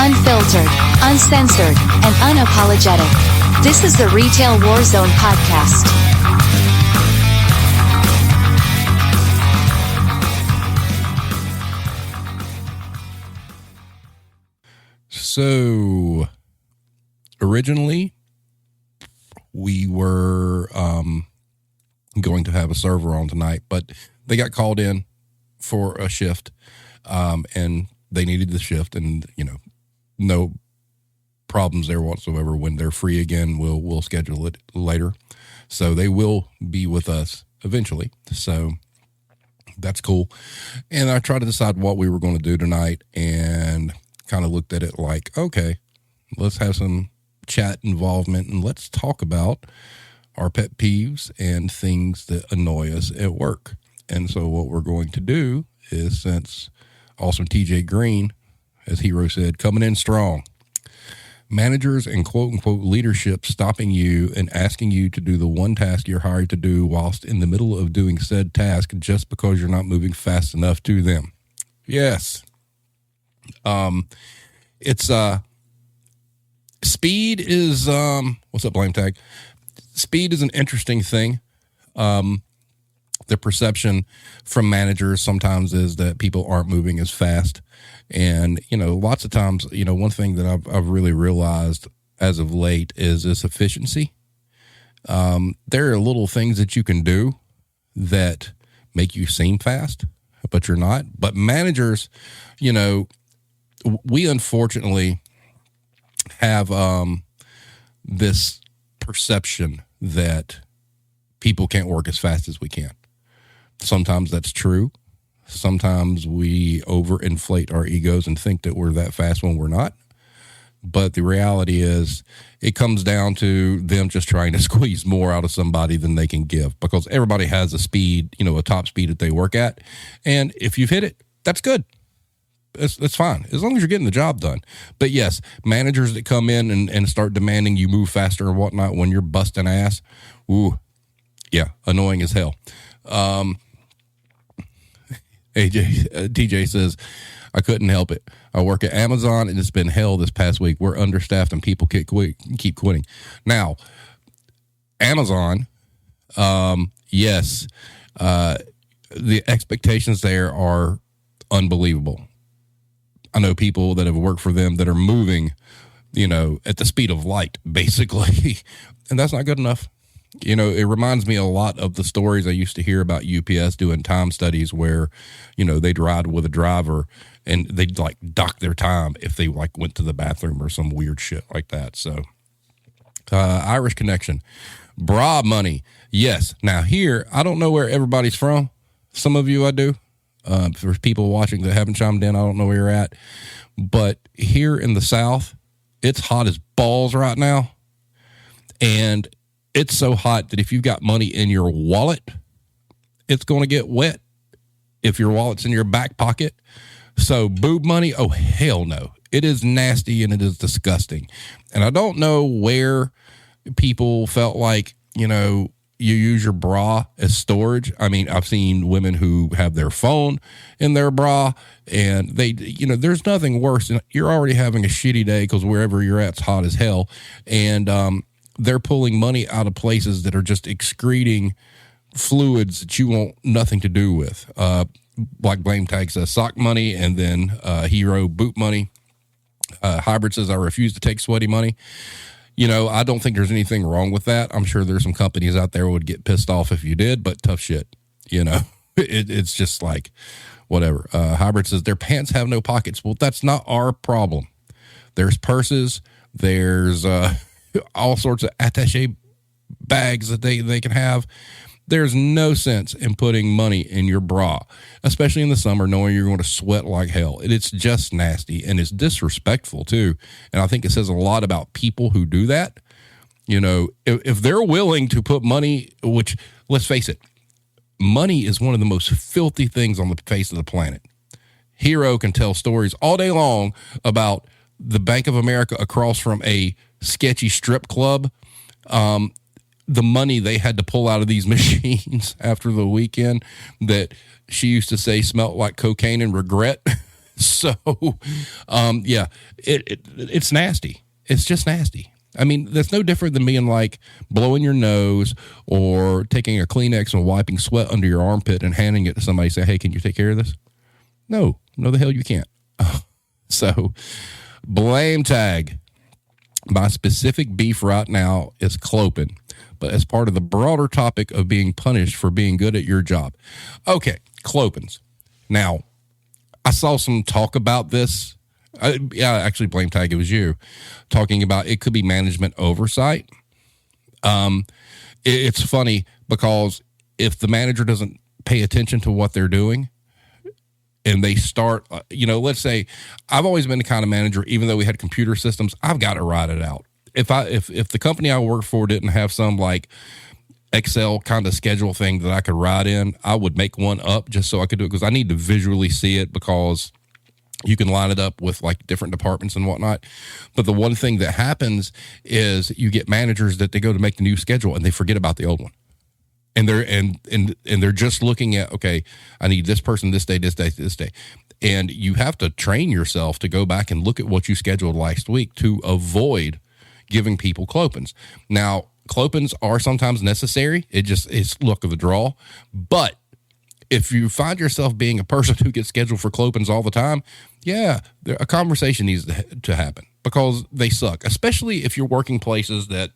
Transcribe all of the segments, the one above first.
Unfiltered, uncensored, and unapologetic. This is the Retail Warzone podcast. So, originally, we were going to have a server on tonight, but they got called in for a shift, and they needed the shift, and, no problems there whatsoever. When they're free again, we'll schedule it later. So they will be with us eventually. So that's cool. And I tried to decide what we were going to do tonight and kind of looked at it like, okay, let's have some chat involvement and let's talk about our pet peeves and things that annoy us at work. And so what we're going to do is, since awesome TJ Green, as Hero said, coming in strong, managers and quote unquote leadership stopping you and asking you to do the one task you're hired to do whilst in the middle of doing said task just because you're not moving fast enough to them. Yes. It's, speed is, what's up, Blame Tag? Speed is an interesting thing. The perception from managers sometimes is that people aren't moving as fast. And, lots of times, one thing that I've really realized as of late is this efficiency. There are little things that you can do that make you seem fast, but you're not. But managers, we unfortunately have this perception that people can't work as fast as we can. Sometimes that's true. Sometimes we overinflate our egos and think that we're that fast when we're not. But the reality is it comes down to them just trying to squeeze more out of somebody than they can give, because everybody has a speed, a top speed that they work at. And if you've hit it, that's good. It's fine, as long as you're getting the job done. But yes, managers that come in and start demanding you move faster and whatnot when you're busting ass, ooh, yeah, annoying as hell. TJ says, I couldn't help it. I work at Amazon and it's been hell this past week. We're understaffed and people keep quitting. Now, Amazon, yes, the expectations there are unbelievable. I know people that have worked for them that are moving, at the speed of light, basically, and that's not good enough. It reminds me a lot of the stories I used to hear about UPS doing time studies where, they'd ride with a driver and they'd dock their time if they went to the bathroom or some weird shit like that. So, Irish connection, bra money. Yes. Now here, I don't know where everybody's from. Some of you I do. For people watching that haven't chimed in, I don't know where you're at, but here in the South, it's hot as balls right now. And it's so hot that if you've got money in your wallet, it's going to get wet if your wallet's in your back pocket. So boob money, oh, hell no. It is nasty and it is disgusting. And I don't know where people felt like, you use your bra as storage. I mean, I've seen women who have their phone in their bra and they, there's nothing worse. You're already having a shitty day because wherever you're at, it's hot as hell. And, they're pulling money out of places that are just excreting fluids that you want nothing to do with. Like Blame Tag says, sock money, and then Hero boot money. Hybrid says, I refuse to take sweaty money. I don't think there's anything wrong with that. I'm sure there's some companies out there who would get pissed off if you did, but tough shit. It's just like, whatever. Hybrid says, their pants have no pockets. Well, that's not our problem. There's purses. There's, all sorts of attaché bags that they can have. There's no sense in putting money in your bra, especially in the summer, knowing you're going to sweat like hell. It's just nasty and it's disrespectful too. And I think it says a lot about people who do that. If they're willing to put money, which, let's face it, money is one of the most filthy things on the face of the planet. Hero can tell stories all day long about the Bank of America across from a sketchy strip club, the money they had to pull out of these machines after the weekend that she used to say smelled like cocaine and regret. So, yeah, it's nasty. It's just nasty. I mean, that's no different than being like blowing your nose or taking a Kleenex and wiping sweat under your armpit and handing it to somebody and say, hey, can you take care of this? No, the hell you can't. So, blame tag. My specific beef right now is clopen, but as part of the broader topic of being punished for being good at your job. Okay, clopens. Now, I saw some talk about this. Actually, blame tag, it was you talking about it could be management oversight. It's funny because if the manager doesn't pay attention to what they're doing and they start, let's say I've always been the kind of manager, even though we had computer systems, I've got to write it out. If the company I work for didn't have some like Excel kind of schedule thing that I could write in, I would make one up just so I could do it because I need to visually see it because you can line it up with like different departments and whatnot. But the one thing that happens is you get managers that they go to make the new schedule and they forget about the old one. And they're just looking at, okay, I need this person this day, this day, this day. And you have to train yourself to go back and look at what you scheduled last week to avoid giving people clopens. Now, clopens are sometimes necessary. It's luck of the draw. But if you find yourself being a person who gets scheduled for clopens all the time, yeah, a conversation needs to happen because they suck, especially if you're working places that,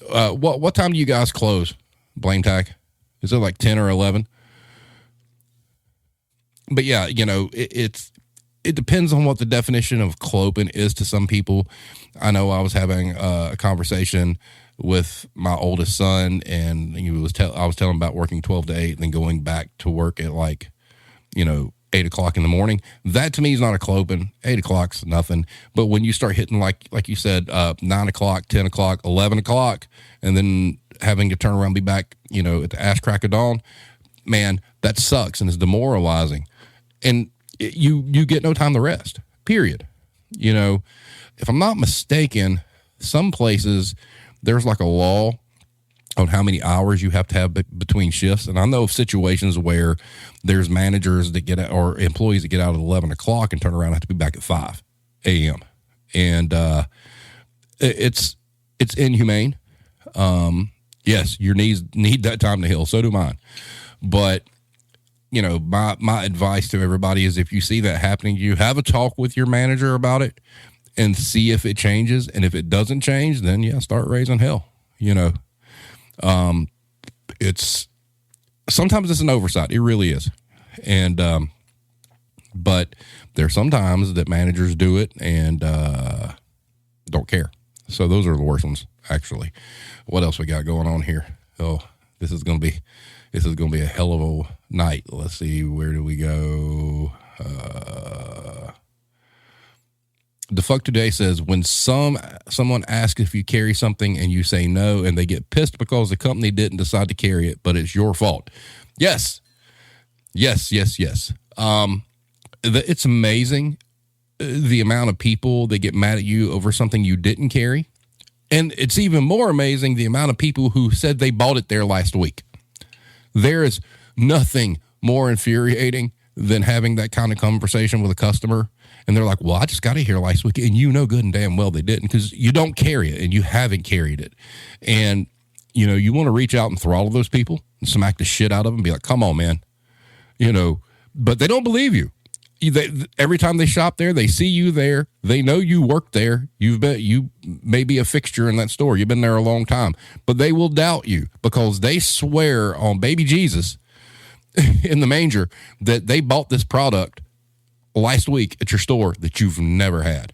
what time do you guys close? Blame tag? Is it like 10 or 11? But yeah, it depends on what the definition of clopen is to some people. I know I was having a conversation with my oldest son, and I was telling him about working 12 to 8 and then going back to work at 8 o'clock in the morning. That to me is not a clopen. 8 o'clock's nothing. But when you start hitting like you said, 9 o'clock, 10 o'clock, 11 o'clock, and then having to turn around and be back, at the ass crack of dawn, man, that sucks and is demoralizing. And you get no time to rest, period. If I'm not mistaken, some places there's like a law on how many hours you have to have between shifts. And I know of situations where there's managers that get out, or employees that get out at 11 o'clock and turn around and have to be back at 5 a.m. And it's inhumane. Yes, your knees need that time to heal. So do mine. But my advice to everybody is if you see that happening, you have a talk with your manager about it and see if it changes. And if it doesn't change, then yeah, start raising hell. It's sometimes it's an oversight. It really is. And, but there's sometimes that managers do it and, don't care. So those are the worst ones, actually. What else we got going on here? Oh, this is going to be a hell of a night. Let's see. Where do we go? The fuck today says when someone asks if you carry something and you say no, and they get pissed because the company didn't decide to carry it, but it's your fault. Yes. It's amazing the amount of people that get mad at you over something you didn't carry. And it's even more amazing the amount of people who said they bought it there last week. There is nothing more infuriating than having that kind of conversation with a customer. And they're like, well, I just got it here last week. And good and damn well they didn't, because you don't carry it and you haven't carried it. And, you want to reach out and throttle those people and smack the shit out of them and be like, come on, man. But they don't believe you. Every time they shop there, they see you there. They know you work there. You may be a fixture in that store. You've been there a long time, but they will doubt you because they swear on baby Jesus in the manger that they bought this product last week at your store that you've never had.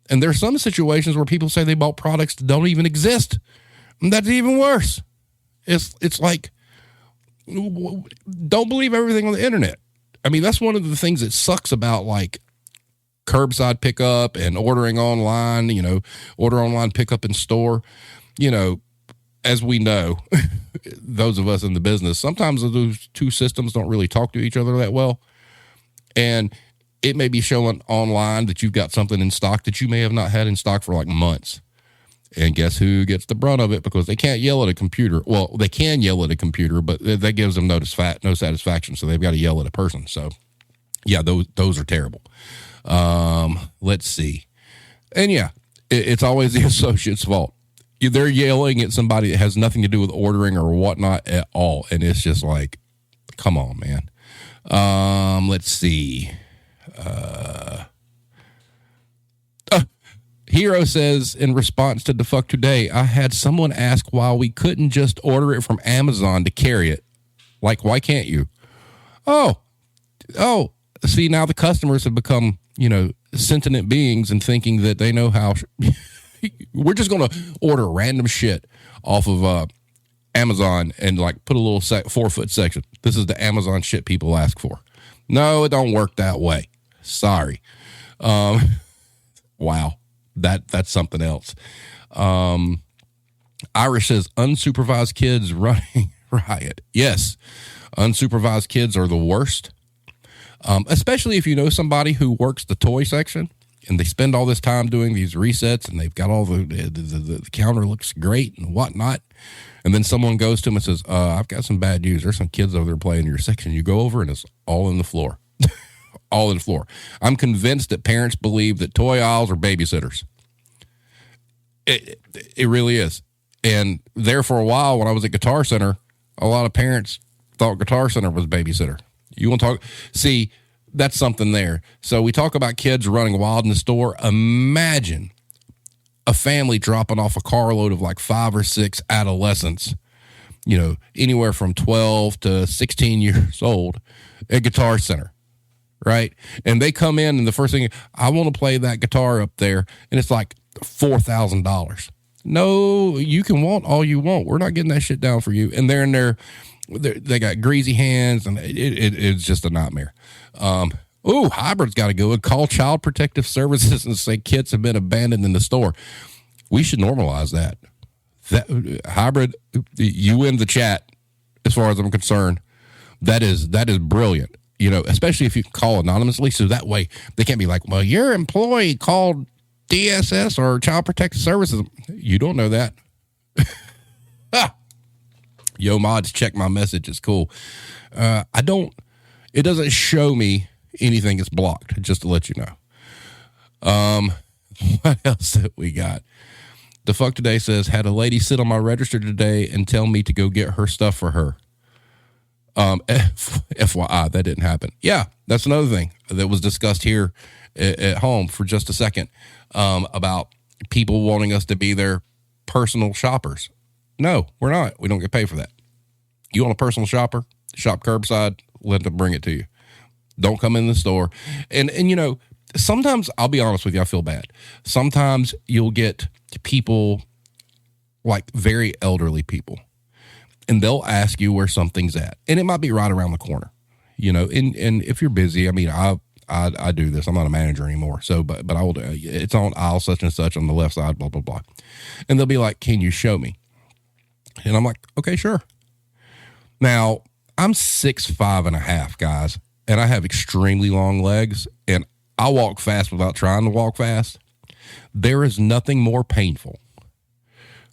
And there's some situations where people say they bought products that don't even exist. And that's even worse. It's like, don't believe everything on the internet. I mean, that's one of the things that sucks about like curbside pickup and ordering online, order online, pickup in store. As we know, those of us in the business, sometimes those two systems don't really talk to each other that well. And it may be showing online that you've got something in stock that you may have not had in stock for like months. And guess who gets the brunt of it? Because they can't yell at a computer. Well, they can yell at a computer, but that gives them no satisfaction. So they've got to yell at a person. So Yeah, those are terrible. Let's see. And yeah, it's always the associate's fault. They're yelling at somebody that has nothing to do with ordering or whatnot at all. And it's just like, come on, man. Let's see. Hero says, in response to the fuck today, I had someone ask why we couldn't just order it from Amazon to carry it. Like, why can't you? Oh, see, now the customers have become, sentient beings and thinking that they know how. We're just going to order random shit off of Amazon and like put a little 4-foot section. This is the Amazon shit people ask for. No, it don't work that way. Sorry. Wow. That's something else. Irish says unsupervised kids running riot. Yes. Unsupervised kids are the worst. Especially if you know somebody who works the toy section and they spend all this time doing these resets and they've got all the counter looks great and whatnot. And then someone goes to them and says, I've got some bad news. There's some kids over there playing in your section. You go over and it's all in the floor. All in the floor. I'm convinced that parents believe that toy aisles are babysitters. It really is. And there for a while when I was at Guitar Center, a lot of parents thought Guitar Center was babysitter. You want to talk? See, that's something there. So we talk about kids running wild in the store. Imagine a family dropping off a carload of like 5 or 6 adolescents, anywhere from 12 to 16 years old at Guitar Center. Right. And they come in and the first thing, I want to play that guitar up there. And it's like $4,000. No, you can want all you want. We're not getting that shit down for you. And they're in there. They got greasy hands and it's just a nightmare. Hybrid's got to go and call Child Protective Services and say kids have been abandoned in the store. We should normalize that. Hybrid, you win the chat as far as I'm concerned. That is brilliant. Especially if you call anonymously, so that way they can't be like, well, your employee called DSS or Child Protective Services. You don't know that. Yo, mods, check my message. It's cool. It doesn't show me anything is blocked, just to let you know. What else that we got? The fuck today says, had a lady sit on my register today and tell me to go get her stuff for her. FYI, that didn't happen. Yeah, that's another thing that was discussed here at home for just a second, about people wanting us to be their personal shoppers. No, we're not. We don't get paid for that. You want a personal shopper? Shop curbside, let them bring it to you. Don't come in the store. And sometimes, I'll be honest with you, I feel bad. Sometimes you'll get people, like very elderly people, and they'll ask you where something's at. And it might be right around the corner, and if you're busy, I mean, I do this. I'm not a manager anymore. So, but I will, it's on aisle such and such on the left side, blah, blah, blah. And they'll be like, can you show me? And I'm like, okay, sure. Now I'm 6'5.5", guys, and I have extremely long legs and I walk fast without trying to walk fast. There is nothing more painful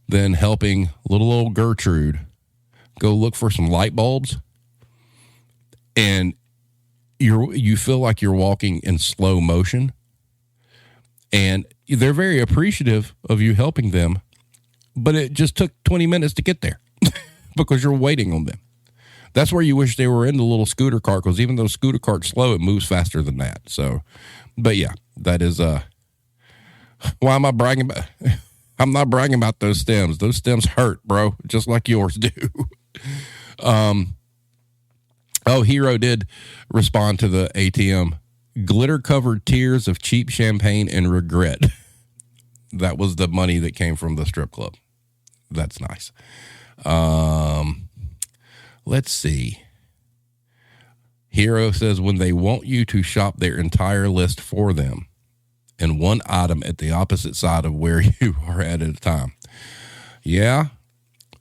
than helping little old Gertrude go look for some light bulbs, and you feel like you're walking in slow motion, and they're very appreciative of you helping them, but it just took 20 minutes to get there because you're waiting on them. That's where you wish they were in the little scooter cart, because even though scooter cart's slow, it moves faster than that. So, but yeah, that is, why am I bragging about, I'm not bragging about those stems. Those stems hurt, bro, just like yours do. Hero did respond to the ATM. Glitter-covered tears of cheap champagne and regret. That was the money that came from the strip club. That's nice. Let's see. Hero says, when they want you to shop their entire list for them and one item at the opposite side of where you are at a time. Yeah.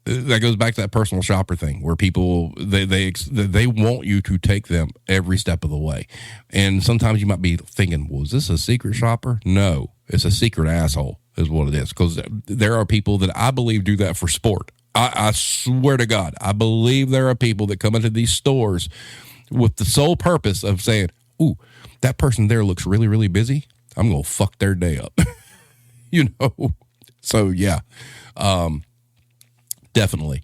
That goes back to that personal shopper thing where people, they want you to take them every step of the way. And sometimes you might be thinking, well, is this a secret shopper? No, it's a secret asshole is what it is. Because there are people that I believe do that for sport. I swear to God, I believe there are people that come into these stores with the sole purpose of saying, ooh, that person there looks really, really busy. I'm going to fuck their day up. You know? So, yeah. Definitely.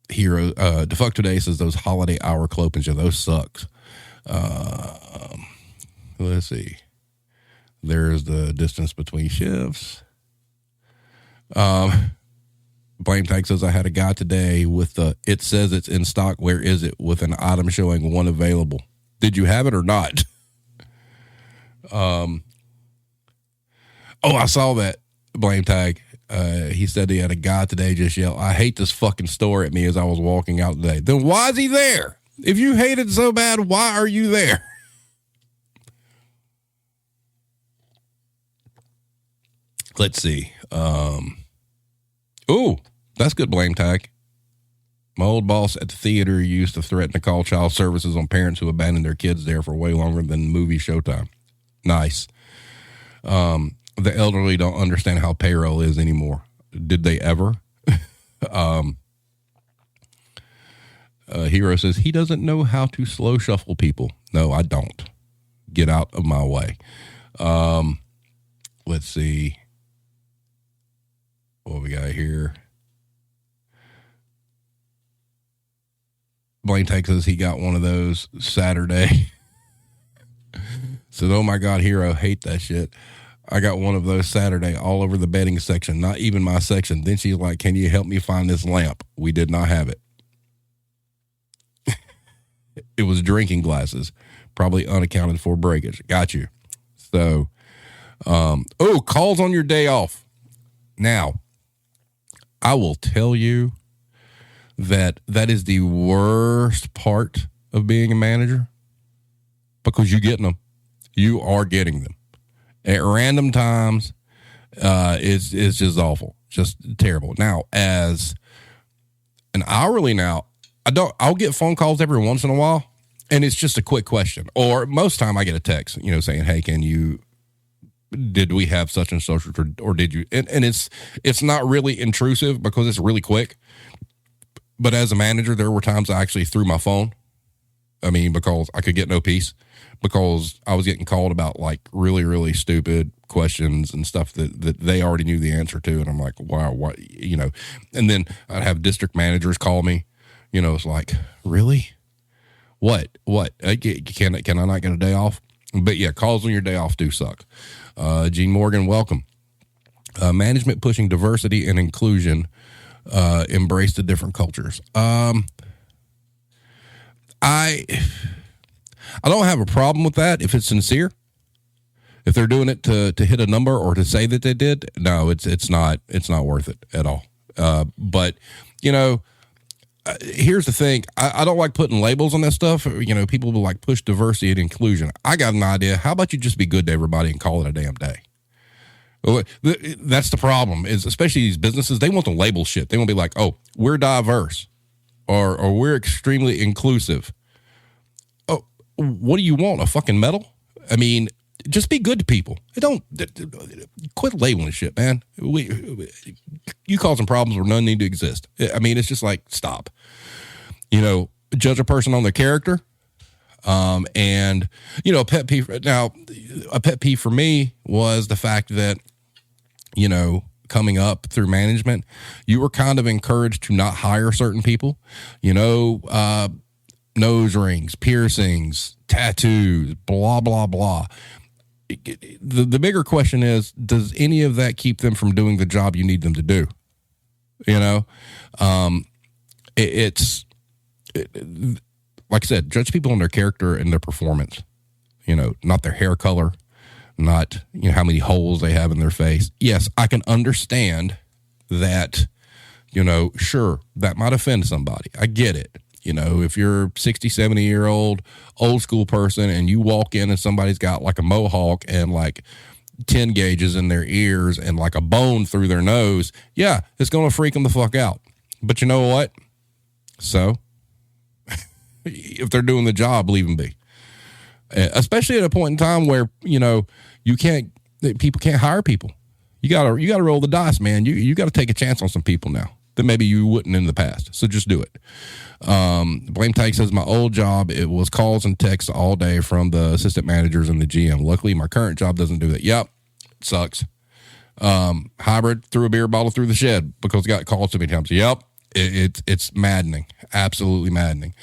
Hero, Defuck Today says those holiday hour clopings, those sucks. Let's see. There's the distance between shifts. Blame Tag says I had a guy today with the it says it's in stock. Where is it? With an item showing one available. Did you have it or not? Oh, I saw that. Blame Tag. He said he had a guy today just yell, I hate this fucking store at me as I was walking out today. Then why is he there? If you hate it so bad, why are you there? Let's see. Oh, that's good, Blame Tag. My old boss at the theater used to threaten to call child services on parents who abandoned their kids there for way longer than movie showtime. Nice. The elderly don't understand how payroll is anymore. Did they ever? Hero says he doesn't know how to slow shuffle people. No, I don't. Get out of my way. Let's see. What we got here? Blaine Texas, he got one of those Saturday. Said, oh my God, Hero, hate that shit. I got one of those Saturday all over the bedding section, not even my section. Then she's like, can you help me find this lamp? We did not have it. It was drinking glasses, probably unaccounted for breakage. Got you. So, calls on your day off. Now, I will tell you that is the worst part of being a manager because you're getting them. You are getting them at random times. It's just awful, just terrible. Now, as an hourly now, I'll get phone calls every once in a while, and it's just a quick question. Or most time I get a text, saying, hey, did we have such and such, or did you? And it's not really intrusive because it's really quick. But as a manager, there were times I actually threw my phone. Because I could get no peace because I was getting called about like really, really stupid questions and stuff that they already knew the answer to. And I'm like, wow, what, and then I'd have district managers call me, it's like, really? What? Can I not get a day off? But yeah, calls on your day off do suck. Gene Morgan, welcome. Management pushing diversity and inclusion, embrace the different cultures. I don't have a problem with that if it's sincere. If they're doing it to hit a number or to say that they did, no, it's not worth it at all. But here's the thing. I don't like putting labels on that stuff. People will like push diversity and inclusion. I got an idea. How about you just be good to everybody and call it a damn day? Well, that's the problem is especially these businesses, they want to label shit. They want to be like, oh, we're diverse or we're extremely inclusive. Oh, what do you want? A fucking medal? Just be good to people. Don't quit labeling shit, man. You causing problems where none need to exist. It's just like, stop. Judge a person on their character. And a pet peeve. Now, a pet peeve for me was the fact that, coming up through management, you were kind of encouraged to not hire certain people, nose rings, piercings, tattoos, blah, blah, blah. The bigger question is, does any of that keep them from doing the job you need them to do? Like I said, judge people on their character and their performance, not their hair color, not, how many holes they have in their face. Yes, I can understand that, sure, that might offend somebody. I get it. If you're 60, 70-year-old old school person and you walk in and somebody's got like a mohawk and like 10 gauges in their ears and like a bone through their nose, yeah, it's going to freak them the fuck out. But you know what? So if they're doing the job, leave them be. Especially at a point in time where, people can't hire people. You gotta roll the dice, man. You got to take a chance on some people now. that maybe you wouldn't in the past. So just do it. Blame Tag says, my old job, it was calls and texts all day from the assistant managers and the GM. Luckily, my current job doesn't do that. Yep. Sucks. Hybrid threw a beer bottle through the shed because it got called so many times. Yep. It's maddening. Absolutely maddening.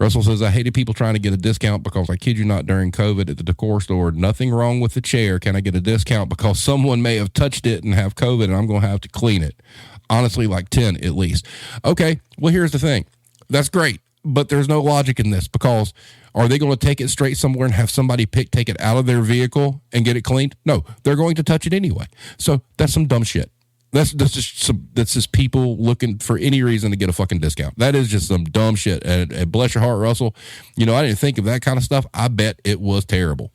Russell says, I hated people trying to get a discount because I kid you not, during COVID at the decor store, nothing wrong with the chair. Can I get a discount because someone may have touched it and have COVID and I'm going to have to clean it? Honestly, like 10 at least. Okay. Well, here's the thing. That's great, but there's no logic in this because are they going to take it straight somewhere and have somebody take it out of their vehicle and get it cleaned? No, they're going to touch it anyway. So that's some dumb shit. That's just people looking for any reason to get a fucking discount. That is just some dumb shit. And bless your heart, Russell. You know, I didn't think of that kind of stuff. I bet it was terrible.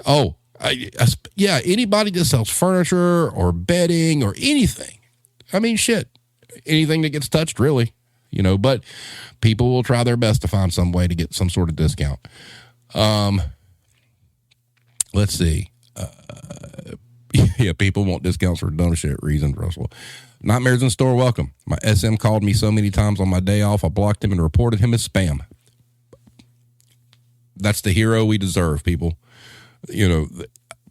Oh, yeah. Anybody that sells furniture or bedding or anything. I mean, shit. Anything that gets touched, really. You know, but people will try their best to find some way to get some sort of discount. Let's see. Yeah, people want discounts for dumb shit reasons, Russell. Nightmares in store, welcome. My SM called me so many times on my day off, I blocked him and reported him as spam. That's the hero we deserve, people. You know,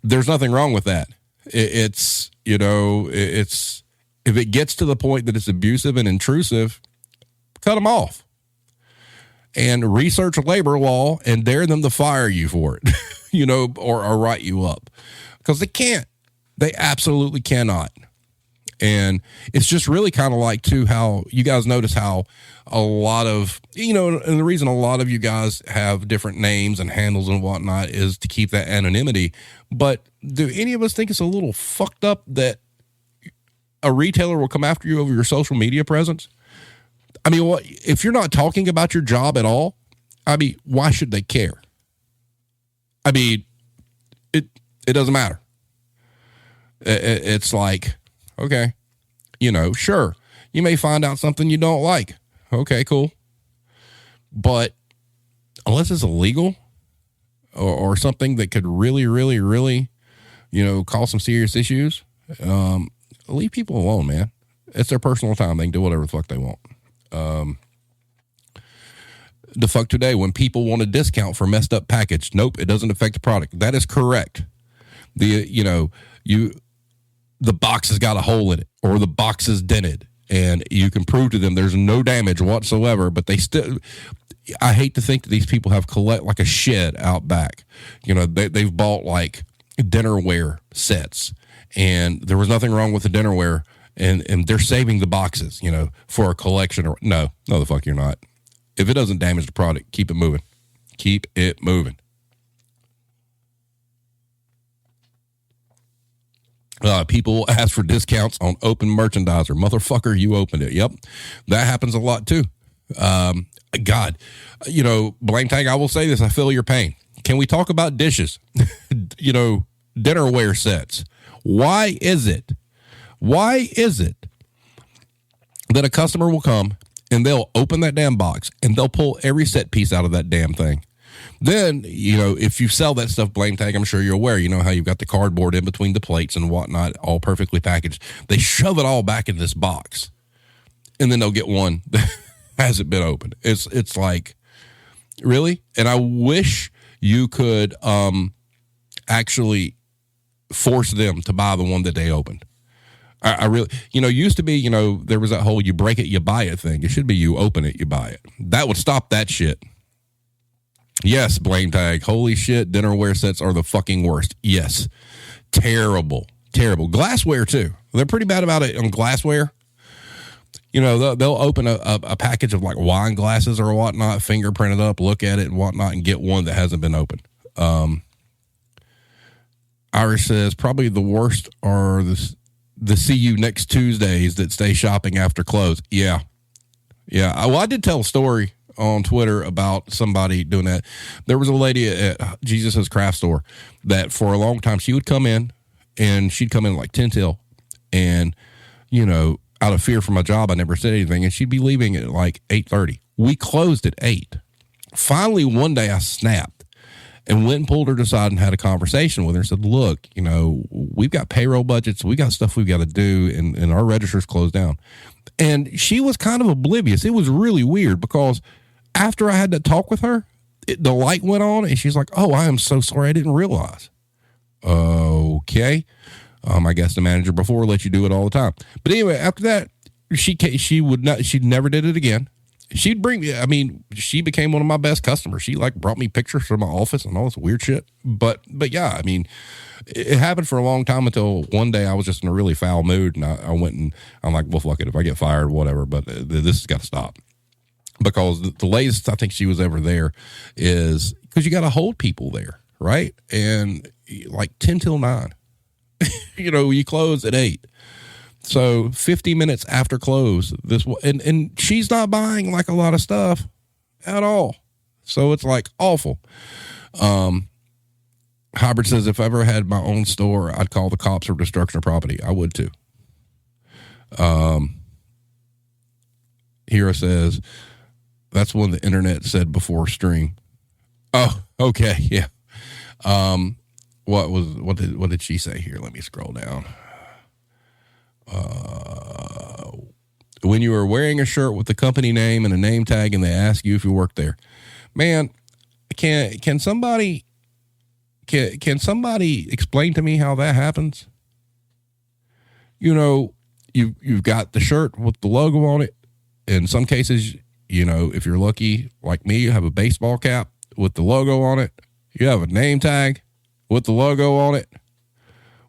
there's nothing wrong with that. It's if it gets to the point that it's abusive and intrusive, cut them off. And research labor law and dare them to fire you for it, you know, or write you up. Because they can't. They absolutely cannot. And it's just really kind of like, too, how you guys notice how a lot of, you know, and the reason a lot of you guys have different names and handles and whatnot is to keep that anonymity. But do any of us think it's a little fucked up that a retailer will come after you over your social media presence? I mean, what if you're not talking about your job at all? I mean, why should they care? I mean, it doesn't matter. It's like, okay, you know, sure, you may find out something you don't like. Okay, cool. But unless it's illegal or something that could really, really, really, you know, cause some serious issues, leave people alone, man. It's their personal time. They can do whatever the fuck they want. The fuck today when people want a discount for messed up package. Nope, it doesn't affect the product. That is correct. The box has got a hole in it or the box is dented and you can prove to them there's no damage whatsoever, but they still, I hate to think that these people have collect like a shed out back. You know, they've bought like dinnerware sets and there was nothing wrong with the dinnerware and they're saving the boxes, you know, for a collection or no, the fuck you're not. If it doesn't damage the product, keep it moving. Keep it moving. People ask for discounts on open merchandiser. Motherfucker, you opened it. Yep. That happens a lot too. God, you know, Blame Tag, I will say this. I feel your pain. Can we talk about dishes? You know, dinnerware sets. Why is it that a customer will come and they'll open that damn box and they'll pull every set piece out of that damn thing? Then, you know, if you sell that stuff, Blame Tag, I'm sure you're aware, you know how you've got the cardboard in between the plates and whatnot, all perfectly packaged. They shove it all back in this box and then they'll get one that hasn't been opened. It's like, really? And I wish you could actually force them to buy the one that they opened. I really, you know, used to be, you know, there was that whole you break it, you buy it thing. It should be you open it, you buy it. That would stop that shit. Yes, Blame Tag. Holy shit, dinnerware sets are the fucking worst. Yes. Terrible. Glassware, too. They're pretty bad about it on glassware. You know, they'll open a package of like wine glasses or whatnot, fingerprint it up, look at it and whatnot, and get one that hasn't been opened. Irish says, probably the worst are the see you next Tuesdays that stay shopping after close. Yeah. Well, I did tell a story on Twitter about somebody doing that. There was a lady at Jesus' craft store that for a long time, she would come in and she'd come in like 10 till and, you know, out of fear for my job, I never said anything and she'd be leaving at like 8:30. We closed at 8. Finally, one day I snapped and went and pulled her aside and had a conversation with her and said, look, we've got payroll budgets. We got stuff we've got to do, and our register's closed down. And she was kind of oblivious. It was really weird because after I had that talk with her, the light went on and she's like, oh, I am so sorry. I didn't realize. Okay. I guess the manager before let you do it all the time. But anyway, after that, she never did it again. She'd bring me, she became one of my best customers. She brought me pictures from my office and all this weird shit. But yeah, it happened for a long time until one day I was just in a really foul mood. And I went and I'm like, well, fuck it. If I get fired, whatever, but this has got to stop. Because the latest I think she was ever there is because you got to hold people there. Right. And 10 till 9, you close at 8. So 50 minutes after close, and she's not buying a lot of stuff at all. So it's awful. Hybrid says, if I ever had my own store, I'd call the cops for destruction of property. I would too. Hero says, that's when the internet said before stream. Oh, okay. Yeah. What did she say here? Let me scroll down. When you are wearing a shirt with the company name and a name tag and they ask you if you work there, man, can somebody explain to me how that happens? You've got the shirt with the logo on it. In some cases, if you're lucky like me, you have a baseball cap with the logo on it. You have a name tag with the logo on it.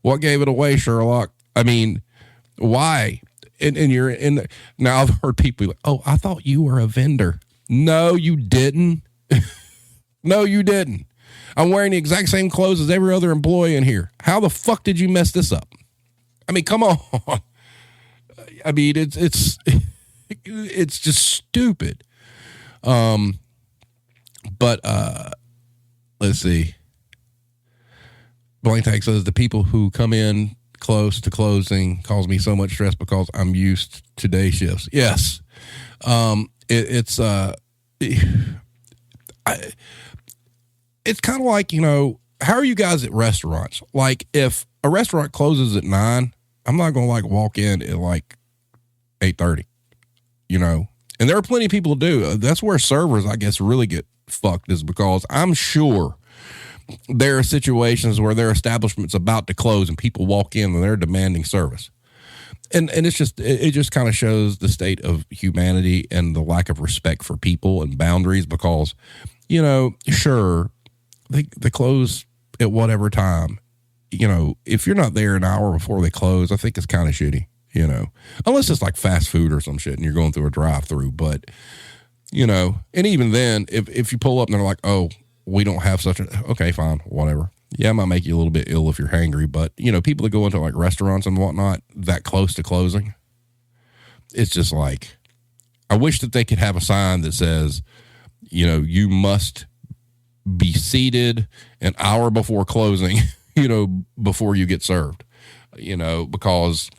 What gave it away, Sherlock? Why? And you're in the, now I've heard people like, oh, I thought you were a vendor. No, you didn't. No, you didn't. I'm wearing the exact same clothes as every other employee in here. How the fuck did you mess this up? Come on. It's just stupid. But let's see. Blank Tag says the people who come in close to closing cause me so much stress because I'm used to day shifts. Yes. It's kind of like, how are you guys at restaurants? If a restaurant closes at 9, I'm not going to walk in at 8:30, and there are plenty of people who do. That's where servers, I guess, really get fucked, is because I'm sure there are situations where their establishment's about to close and people walk in and they're demanding service. And it just kind of shows the state of humanity and the lack of respect for people and boundaries because, sure, they close at whatever time. If you're not there an hour before they close, I think it's kind of shitty, unless it's fast food or some shit and you're going through a drive-through. But, and even then, if you pull up and they're like, oh, we don't have such a, okay, fine, whatever. Yeah, it might make you a little bit ill if you're hangry, but people that go into restaurants and whatnot that close to closing, it's just I wish that they could have a sign that says, you must be seated an hour before closing, before you get served, because,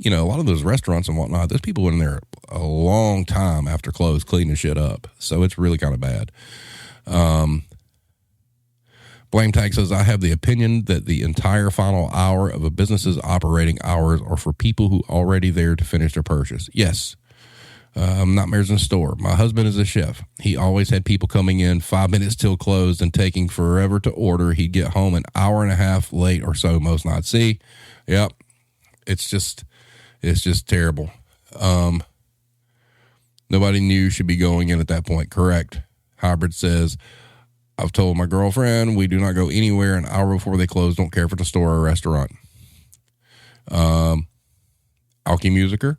a lot of those restaurants and whatnot, those people in there a long time after close cleaning shit up. So it's really kind of bad. Blame Tag says, I have the opinion that the entire final hour of a business's operating hours are for people who are already there to finish their purchase. Yes. Nightmares in the store. My husband is a chef. He always had people coming in 5 minutes till closed and taking forever to order. He'd get home an hour and a half late or so most nights. See? Yep. It's just terrible. Nobody new should be going in at that point. Correct. Hybrid says, I've told my girlfriend we do not go anywhere an hour before they close. Don't care if it's a store or a restaurant. Alky Musicer,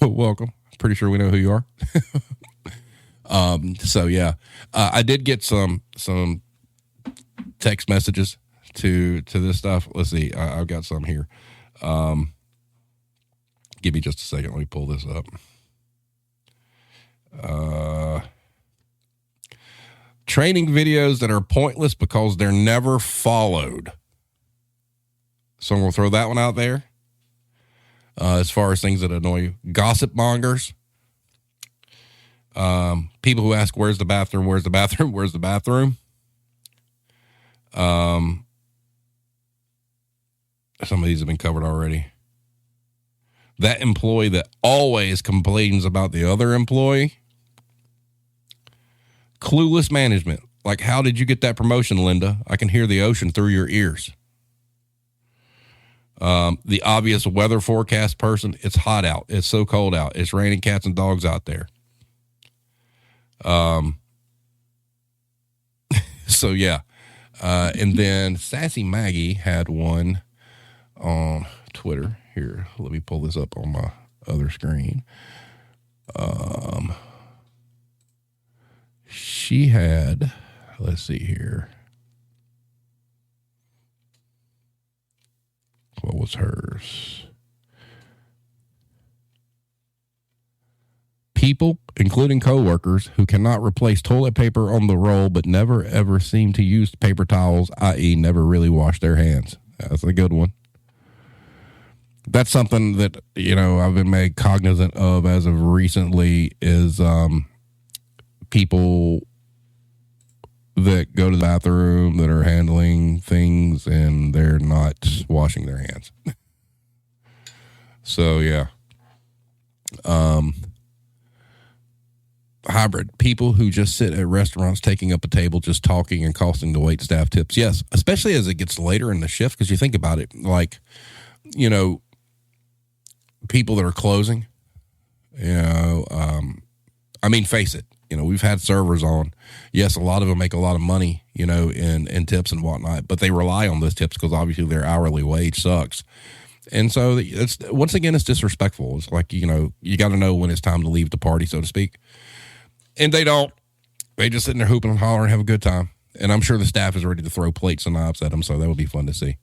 welcome. Pretty sure we know who you are. So yeah, I did get some text messages to this stuff. Let's see. I've got some here. Give me just a second. Let me pull this up. Training videos that are pointless because they're never followed. So I'm going to throw that one out there. As far as things that annoy you. Gossip mongers. People who ask, where's the bathroom? Where's the bathroom? Where's the bathroom? Some of these have been covered already. That employee that always complains about the other employee. Clueless management. Like, how did you get that promotion, Linda? I can hear the ocean through your ears. The obvious weather forecast person. It's hot out. It's so cold out. It's raining cats and dogs out there. So yeah. And then Sassy Maggie had one on Twitter. Here, let me pull this up on my other screen. She had, let's see here. What was hers? People, including coworkers, who cannot replace toilet paper on the roll but never ever seem to use paper towels, i.e. never really wash their hands. That's a good one. That's something that, I've been made cognizant of as of recently is people that go to the bathroom that are handling things and they're not washing their hands. So, yeah. Hybrid. People who just sit at restaurants taking up a table, just talking and costing the wait staff tips. Yes, especially as it gets later in the shift, because you think about it, like, people that are closing, face it, we've had servers on. Yes, a lot of them make a lot of money, in tips and whatnot, but they rely on those tips because obviously their hourly wage sucks. And so it's, once again, it's disrespectful. It's like, you got to know when it's time to leave the party, so to speak. And they don't. They just sit there hooping and hollering and have a good time. And I'm sure the staff is ready to throw plates and knives at them, so that would be fun to see.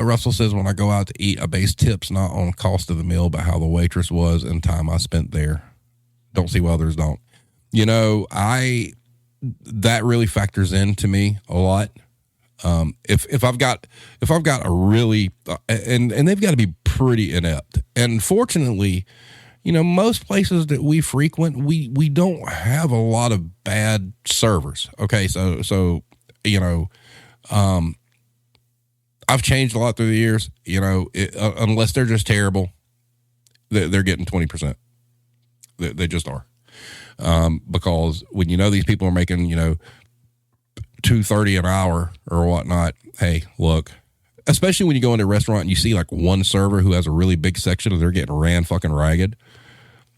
Russell says, when I go out to eat, I base tips not on cost of the meal, but how the waitress was and time I spent there. Don't see why others don't. That really factors into me a lot. If I've got a really, and they've got to be pretty inept. And fortunately, most places that we frequent, we don't have a lot of bad servers. Okay. So, I've changed a lot through the years, unless they're just terrible, they're getting 20%. They just are. Because when these people are making, $2.30 an hour or whatnot, hey, look, especially when you go into a restaurant and you see like one server who has a really big section and they're getting ran fucking ragged.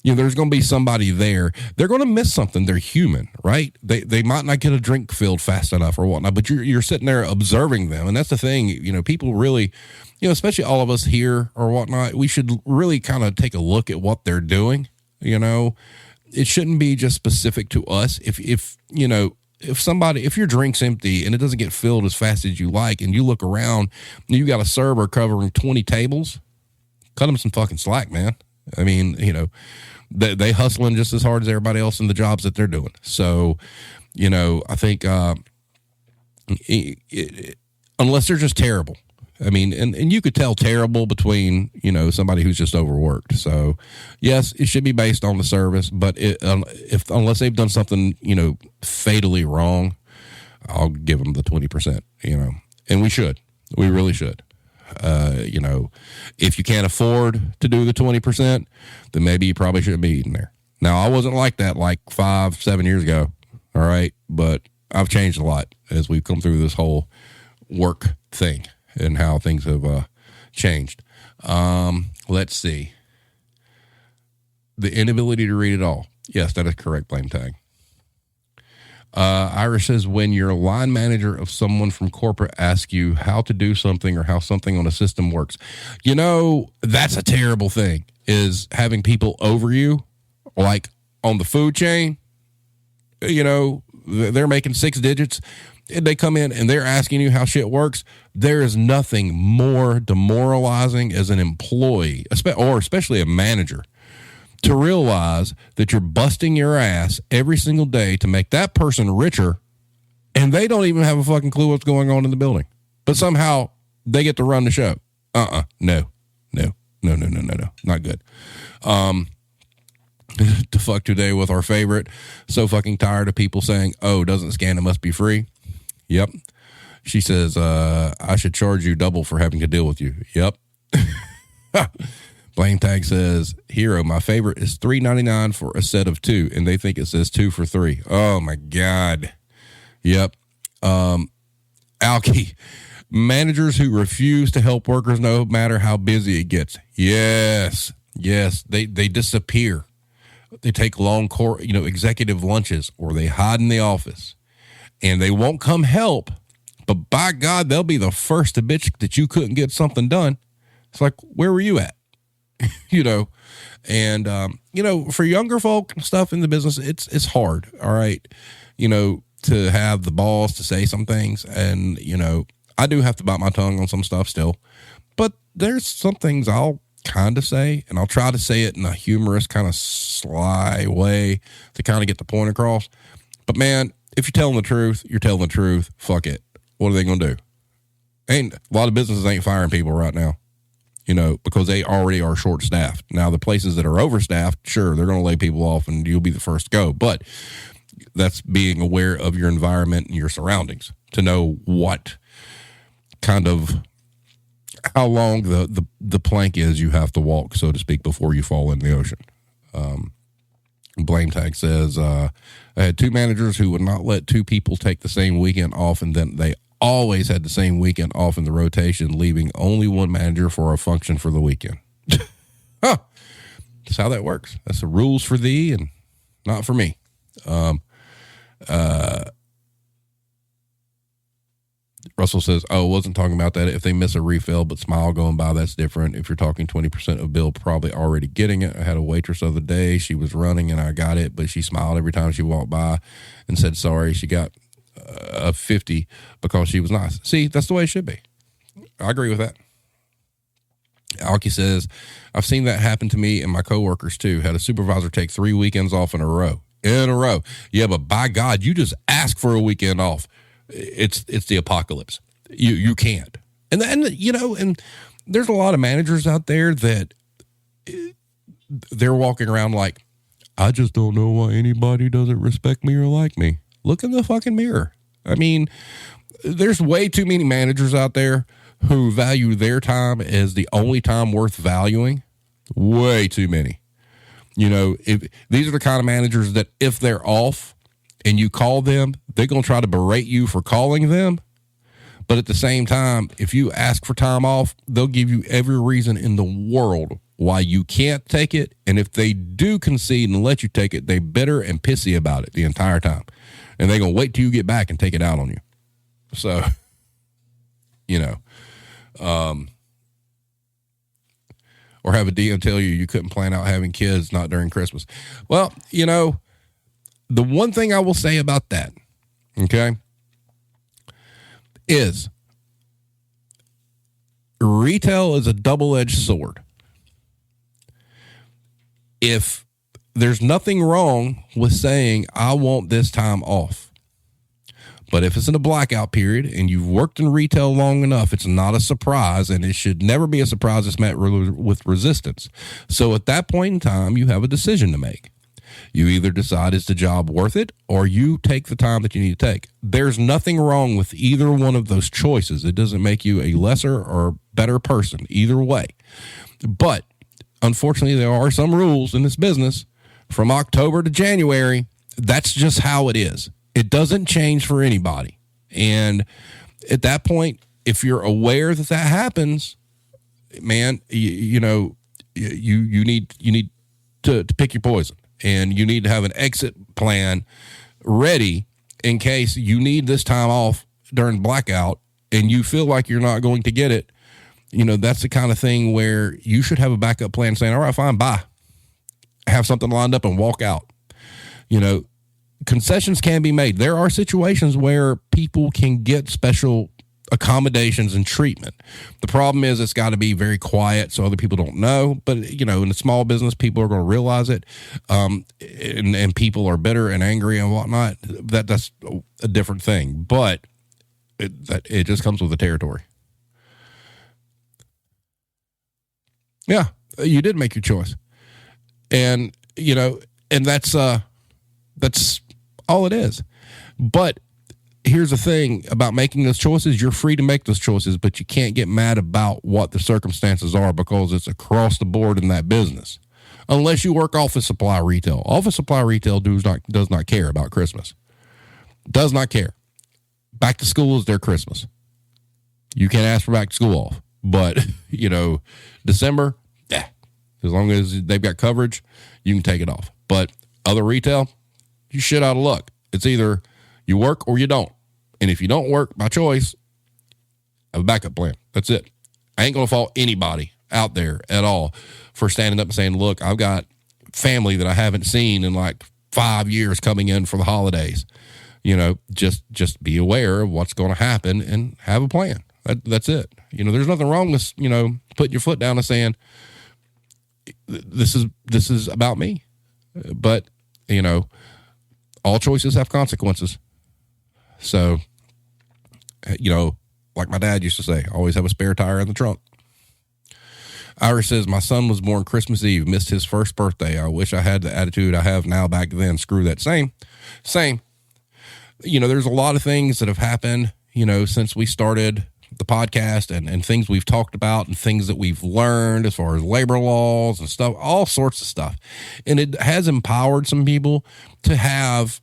There's going to be somebody there. They're going to miss something. They're human, right? They might not get a drink filled fast enough or whatnot, but you're sitting there observing them. And that's the thing, people really, especially all of us here or whatnot, we should really kind of take a look at what they're doing. It shouldn't be just specific to us. If your drink's empty and it doesn't get filled as fast as you like, and you look around and you got a server covering 20 tables, cut them some fucking slack, man. I mean, they hustling just as hard as everybody else in the jobs that they're doing. So, I think, unless they're just terrible, I mean, and you could tell terrible between, somebody who's just overworked. So yes, it should be based on the service, but unless they've done something, fatally wrong, I'll give them the 20%, and we really should. If you can't afford to do the 20%, then maybe you probably shouldn't be eating there. Now, I wasn't like that like 5-7 years ago. All right. But I've changed a lot as we've come through this whole work thing and how things have changed. Let's see. The inability to read it all. Yes, that is correct, blame tag. Irish says, when your line manager of someone from corporate asks you how to do something or how something on a system works, that's a terrible thing, is having people over you, like on the food chain, they're making 6 digits and they come in and they're asking you how shit works. There is nothing more demoralizing as an employee, or especially a manager, to realize that you're busting your ass every single day to make that person richer, and they don't even have a fucking clue what's going on in the building. But somehow they get to run the show. No. Not good. to fuck today with our favorite. So fucking tired of people saying, oh, doesn't scan, it must be free. Yep. She says, I should charge you double for having to deal with you. Yep. Blame Tag says, Hero, my favorite is $3.99 for a set of 2, and they think it says 2 for 3. Oh my God. Yep. Alki, managers who refuse to help workers no matter how busy it gets. Yes. They disappear. They take long executive lunches, or they hide in the office, and they won't come help. But by God, they'll be the first to bitch that you couldn't get something done. It's like, where were you at? And, for younger folk and stuff in the business, it's hard. All right. To have the balls to say some things. And, I do have to bite my tongue on some stuff still, but there's some things I'll kind of say, and I'll try to say it in a humorous kind of sly way to kind of get the point across. But man, if you're telling the truth, you're telling the truth. Fuck it. What are they going to do? A lot of businesses ain't firing people right now, because they already are short staffed. Now the places that are overstaffed, sure, they're going to lay people off and you'll be the first to go. But that's being aware of your environment and your surroundings to know what kind of, how long the plank is you have to walk, so to speak, before you fall in the ocean. Blame Tag says, I had 2 managers who would not let 2 people take the same weekend off, and then they always had the same weekend off in the rotation, leaving only one manager for a function for the weekend. Huh. That's how that works. That's the rules for thee and not for me. Russell says, oh, wasn't talking about that. If they miss a refill, but smile going by, that's different. If you're talking 20% of bill, probably already getting it. I had a waitress the other day. She was running and I got it, but she smiled every time she walked by and said, sorry. She got a 50 because she was nice. See, that's the way it should be. I agree with that. Alki says, I've seen that happen to me and my coworkers too. Had a supervisor take 3 weekends off in a row. Yeah, but by God, you just ask for a weekend off. It's the apocalypse. You can't. And there's a lot of managers out there that they're walking around like, I just don't know why anybody doesn't respect me or like me. Look in the fucking mirror. I mean, there's way too many managers out there who value their time as the only time worth valuing. Way too many. If these are the kind of managers that if they're off and you call them, they're going to try to berate you for calling them. But at the same time, if you ask for time off, they'll give you every reason in the world why you can't take it. And if they do concede and let you take it, they're bitter and pissy about it the entire time. And they're going to wait till you get back and take it out on you. So, or have a DM tell you couldn't plan out having kids, not during Christmas. Well, the one thing I will say about that, okay, is retail is a double-edged sword. If there's nothing wrong with saying, I want this time off. But if it's in a blackout period and you've worked in retail long enough, it's not a surprise, and it should never be a surprise it's met with resistance. So at that point in time, you have a decision to make. You either decide is the job worth it, or you take the time that you need to take. There's nothing wrong with either one of those choices. It doesn't make you a lesser or better person either way. But unfortunately, there are some rules in this business from October to January. That's just how it is. It doesn't change for anybody. And at that point, if you're aware that happens, man, you need to pick your poison. And you need to have an exit plan ready in case you need this time off during blackout and you feel like you're not going to get it. That's the kind of thing where you should have a backup plan saying, all right, fine, bye. Have something lined up and walk out. Concessions can be made. There are situations where people can get special accommodations and treatment. The problem is it's got to be very quiet so other people don't know. But, in a small business, people are going to realize it. And people are bitter and angry and whatnot. That's a different thing. But it just comes with the territory. Yeah, you did make your choice. And And that's all it is. But here's the thing about making those choices. You're free to make those choices, but you can't get mad about what the circumstances are because it's across the board in that business. Unless you work office supply retail. Office supply retail does not care about Christmas. Does not care. Back to school is their Christmas. You can't ask for back to school off. But, December, as long as they've got coverage, you can take it off. But other retail, you shit out of luck. It's either you work or you don't. And if you don't work by choice, have a backup plan. That's it. I ain't going to fault anybody out there at all for standing up and saying, look, I've got family that I haven't seen in like 5 years coming in for the holidays. Just be aware of what's going to happen and have a plan. That's it. There's nothing wrong with, putting your foot down and saying, this is about me. But, all choices have consequences. So, like my dad used to say, always have a spare tire in the trunk. Irish says, my son was born Christmas Eve, missed his first birthday. I wish I had the attitude I have now back then. Screw that. Same. There's a lot of things that have happened, since we started the podcast and things we've talked about and things that we've learned as far as labor laws and stuff, all sorts of stuff. And it has empowered some people to have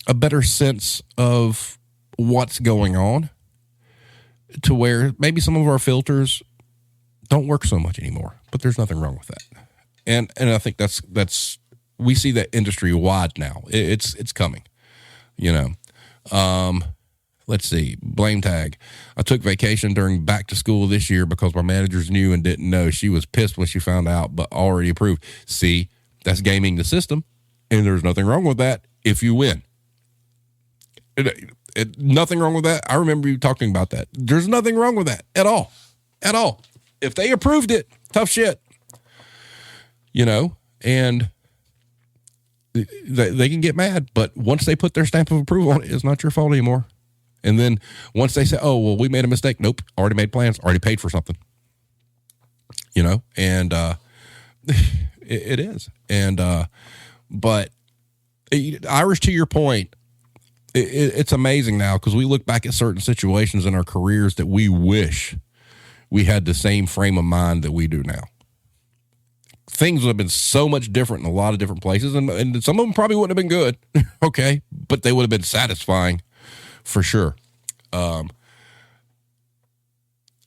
a better sense of what's going on, to where maybe some of our filters don't work so much anymore, but there's nothing wrong with that. And I think that's we see that industry wide now. It's coming, let's see, blame tag. I took vacation during back to school this year because my managers knew and didn't know. She was pissed when she found out, but already approved. See, that's gaming the system, and there's nothing wrong with that if you win. Nothing wrong with that. I remember you talking about that. There's nothing wrong with that at all. If they approved it, tough shit. And they can get mad, but once they put their stamp of approval on it, it's not your fault anymore. And then once they say, oh, well, we made a mistake. Nope. Already made plans, already paid for something, and it is. And, but Irish, to your point, it's amazing now because we look back at certain situations in our careers that we wish we had the same frame of mind that we do now. Things would have been so much different in a lot of different places, and some of them probably wouldn't have been good, okay, but they would have been satisfying for sure.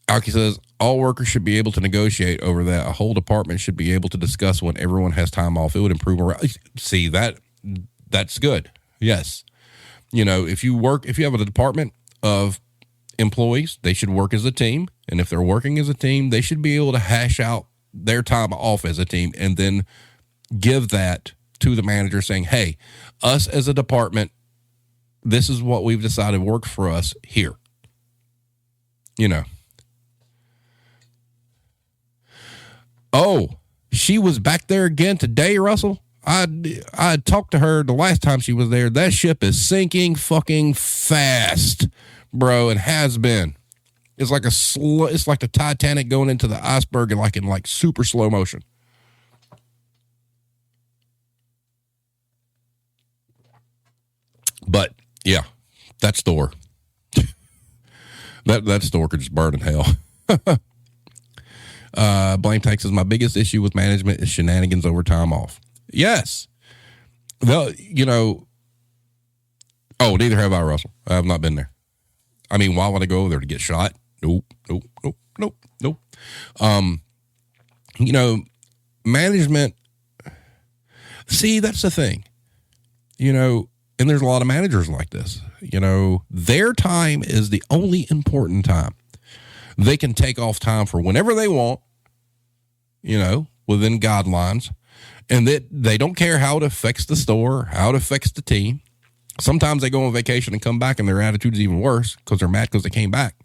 Alki says, all workers should be able to negotiate over that. A whole department should be able to discuss when everyone has time off. It would improve morale. See, that's good. Yes. If you have a department of employees, they should work as a team. And if they're working as a team, they should be able to hash out their time off as a team and then give that to the manager saying, hey, us as a department, this is what we've decided works for us here. Oh, she was back there again today, Russell. I talked to her the last time she was there. That ship is sinking fucking fast, bro, and has been. It's like it's like the Titanic going into the iceberg in like super slow motion. But yeah, that store, that store could just burn in hell. Blame Tank says, my biggest issue with management is shenanigans over time off. Yes. Oh, neither have I, Russell. I have not been there. I mean, why would I go over there to get shot? Nope. Management, see, that's the thing, and there's a lot of managers like this, their time is the only important time. They can take off time for whenever they want, within guidelines, and that they don't care how it affects the store, how it affects the team. Sometimes they go on vacation and come back and their attitude is even worse because they're mad because they came back.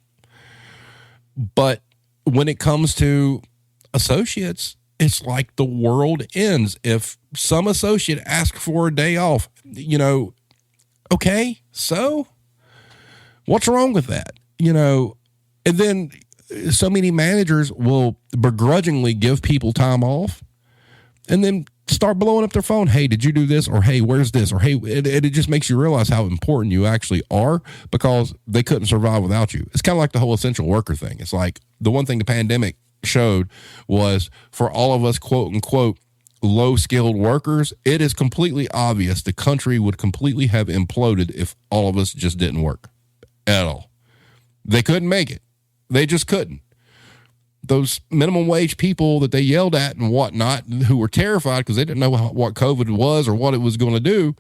But when it comes to associates, it's like the world ends. If some associate asks for a day off, okay, so what's wrong with that? And then so many managers will begrudgingly give people time off and then start blowing up their phone. Hey, did you do this? Or hey, where's this? Or hey, it just makes you realize how important you actually are, because they couldn't survive without you. It's kind of like the whole essential worker thing. It's like the one thing the pandemic showed was, for all of us, quote unquote, low skilled workers, it is completely obvious the country would completely have imploded if all of us just didn't work at all. They couldn't make it. They just couldn't. Those minimum wage people that they yelled at and whatnot, who were terrified because they didn't know what COVID was or what it was going to do,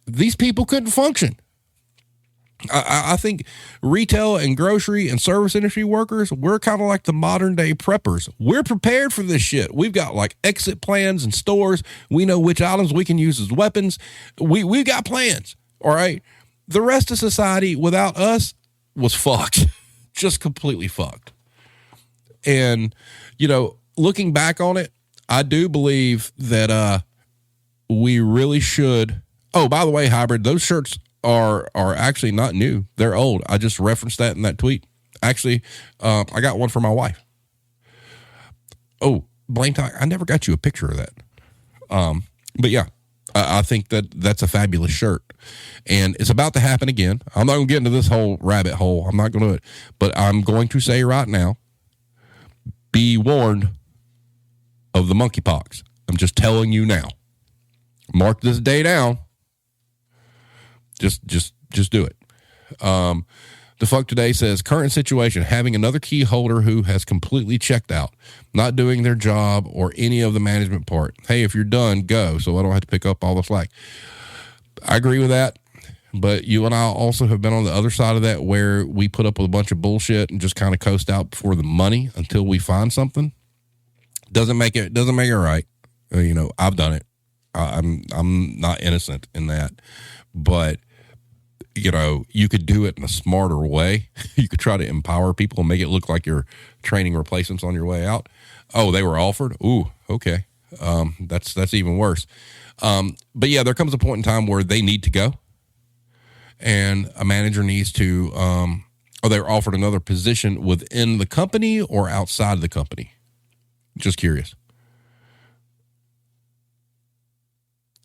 these people couldn't function. I think retail and grocery and service industry workers, we're kind of like the modern day preppers. We're prepared for this shit. We've got like exit plans and stores. We know which items we can use as weapons. We've got plans. All right. The rest of society without us was fucked. Just completely fucked. And, you know, looking back on it, I do believe that we really should. Oh, by the way, Hybrid, those shirts are actually not new. They're old. I just referenced that in that tweet. Actually, I got one for my wife. Oh, Blame Time, I never got you a picture of that. But yeah, I think that's a fabulous shirt. And it's about to happen again. I'm not going to get into this whole rabbit hole. I'm not going to do it. But I'm going to say right now, be warned of the monkeypox. I'm just telling you now. Mark this day down. Just do it. The Fuck Today says, current situation, having another key holder who has completely checked out, not doing their job or any of the management part. Hey, if you're done, go, so I don't have to pick up all the slack. I agree with that. But you and I also have been on the other side of that, where we put up with a bunch of bullshit and just kind of coast out for the money until we find something. Doesn't make it right. You know, I've done it. I'm not innocent in that, but you know, you could do it in a smarter way. You could try to empower people and make it look like you're training replacements on your way out. Oh, they were offered. Ooh, okay. That's even worse. But yeah, there comes a point in time where they need to go. And a manager needs to, or they're offered another position within the company or outside of the company. Just curious.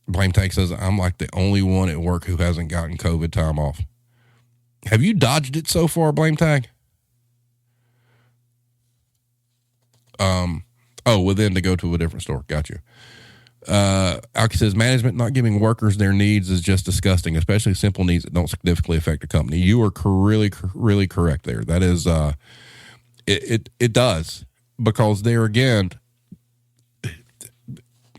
Blame Tank says, I'm like the only one at work who hasn't gotten COVID time off. Have you dodged it so far, Blame Tag? Within to go to a different store. Got you. Alki says, management not giving workers their needs is just disgusting, especially simple needs that don't significantly affect the company. You are really correct there. That is, it does, because there again,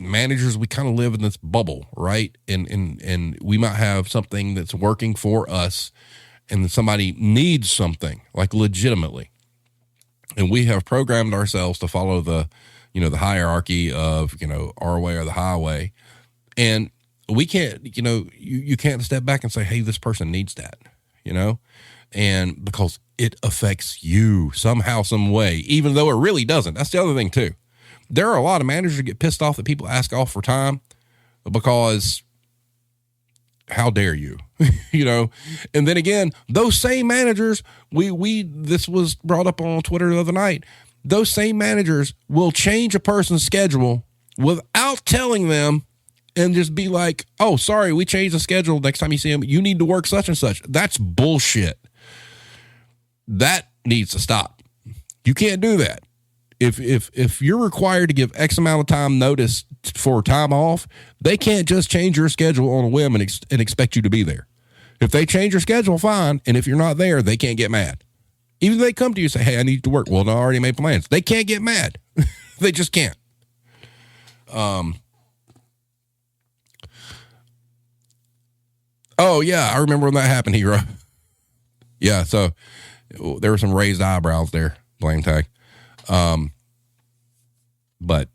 managers, we kind of live in this bubble, right? And we might have something that's working for us, and somebody needs something like legitimately, and we have programmed ourselves to follow the hierarchy of, our way or the highway. And we can't, you can't step back and say, hey, this person needs that, and because it affects you somehow, some way, even though it really doesn't. That's the other thing too. There are a lot of managers who get pissed off that people ask off for time, because how dare you, and then again, those same managers, this was brought up on Twitter the other night. Those same managers will change a person's schedule without telling them, and just be like, oh, sorry, we changed the schedule. Next time you see them, you need to work such and such. That's bullshit. That needs to stop. You can't do that. If you're required to give X amount of time notice for time off, they can't just change your schedule on a whim and expect you to be there. If they change your schedule, fine. And if you're not there, they can't get mad. Even if they come to you and say, hey, I need to work. Well, no, I already made plans. They can't get mad. They just can't. Oh, yeah, I remember when that happened, Hero. Yeah, so there were some raised eyebrows there, Blame Tag. But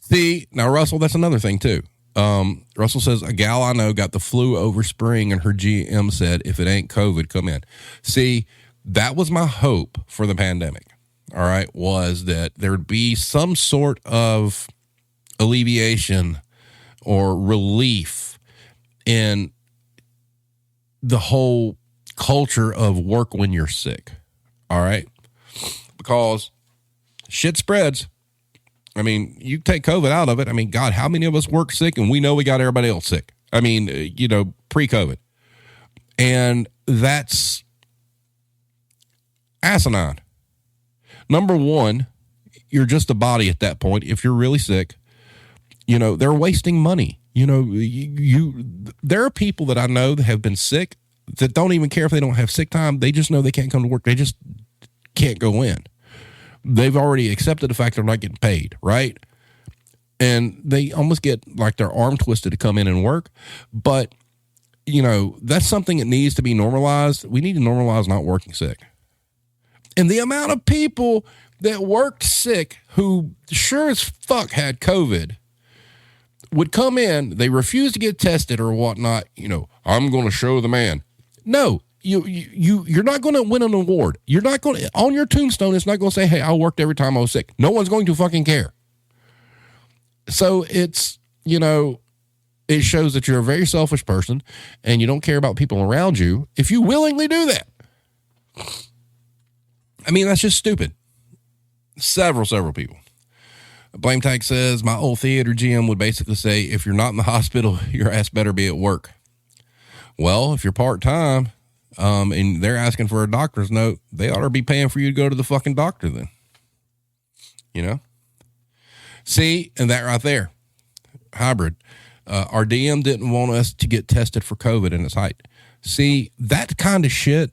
see, now Russell, that's another thing too. Russell says, a gal I know got the flu over spring, and her GM said, if it ain't COVID, come in. See, that was my hope for the pandemic. All right. Was that there'd be some sort of alleviation or relief in the whole culture of work when you're sick. All right. Because shit spreads. I mean, you take COVID out of it. I mean, God, how many of us work sick and we know we got everybody else sick? I mean, pre-COVID. And that's asinine. Number one, you're just a body at that point. If you're really sick, they're wasting money. There are people that I know that have been sick that don't even care if they don't have sick time. They just know they can't come to work. They just can't go in. They've already accepted the fact they're not getting paid, right? And they almost get like their arm twisted to come in and work. But, that's something that needs to be normalized. We need to normalize not working sick. And the amount of people that worked sick who sure as fuck had COVID would come in, they refuse to get tested or whatnot. I'm going to show the man. No, you're not going to win an award. You're not going to, on your tombstone, it's not going to say, hey, I worked every time I was sick. No one's going to fucking care. So it's, it shows that you're a very selfish person and you don't care about people around you if you willingly do that. I mean, that's just stupid. Several people. Blame Tag says, my old theater GM would basically say, if you're not in the hospital, your ass better be at work. Well, if you're part-time, and they're asking for a doctor's note, they ought to be paying for you to go to the fucking doctor then. See, and that right there, hybrid. Our DM didn't want us to get tested for COVID in its height. See, that kind of shit,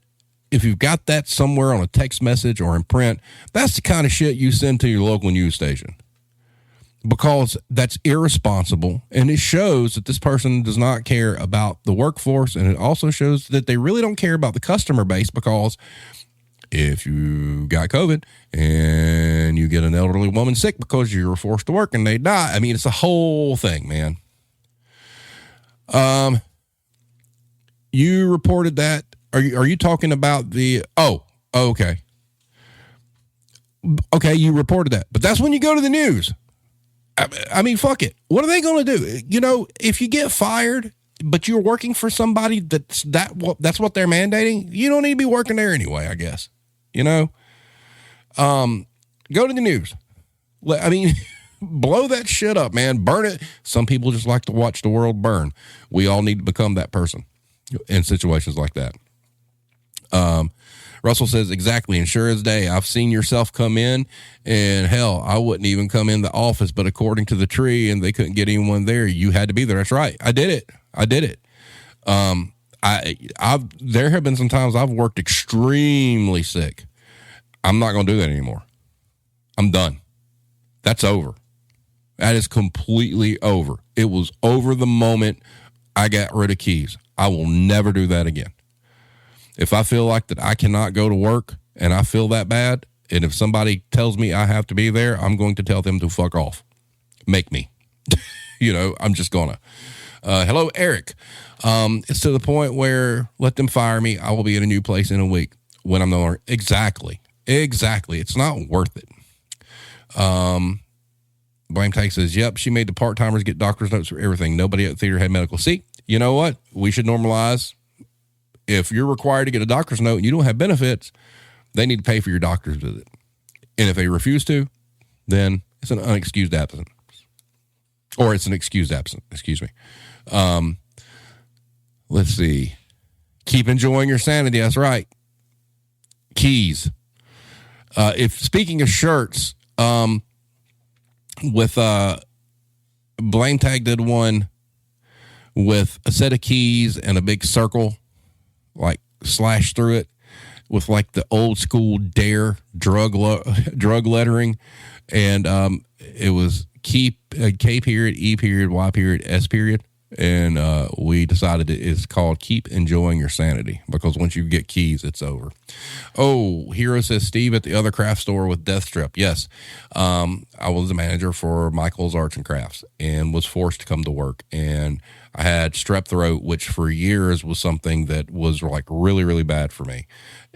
if you've got that somewhere on a text message or in print, that's the kind of shit you send to your local news station. Because that's irresponsible, and it shows that this person does not care about the workforce, and it also shows that they really don't care about the customer base, because if you got COVID and you get an elderly woman sick because you were forced to work and they die, I mean, it's a whole thing, man. You reported that. Are you talking about the, okay. Okay, you reported that, but that's when you go to the news. I mean, fuck it. What are they going to do? If you get fired, but you're working for somebody that's what they're mandating, you don't need to be working there anyway, I guess. Go to the news. I mean, blow that shit up, man. Burn it. Some people just like to watch the world burn. We all need to become that person in situations like that. Russell says, exactly. And sure as day, I've seen yourself come in, and hell, I wouldn't even come in the office, but according to the tree, and they couldn't get anyone there, you had to be there. That's right. I did it. There have been some times I've worked extremely sick. I'm not going to do that anymore. I'm done. That's over. That is completely over. It was over the moment I got rid of keys. I will never do that again. If I feel like that I cannot go to work and I feel that bad, and if somebody tells me I have to be there, I'm going to tell them to fuck off. Make me. I'm just gonna. Hello, Eric. It's to the point where let them fire me. I will be at a new place in a week when I'm no longer. Exactly. It's not worth it. Blame Tag says, yep, she made the part-timers get doctor's notes for everything. Nobody at the theater had medical. See, you know what? We should normalize. If you're required to get a doctor's note and you don't have benefits, they need to pay for your doctor's visit. And if they refuse to, then it's an unexcused absence. Or it's an excused absence, excuse me. Let's see. Keep enjoying your sanity. That's right. Keys. If speaking of shirts, with Blame Tag did one with a set of keys and a big circle, like slashed through it with like the old school Dare drug lettering. And it was K period, E period, Y period, S period. And we decided it's called Keep Enjoying Your Sanity, because once you get keys, it's over. Oh, Hero says, Steve at the other craft store with Death Strip. Yes. I was the manager for Michael's Arts and Crafts and was forced to come to work. And I had strep throat, which for years was something that was like really, really bad for me.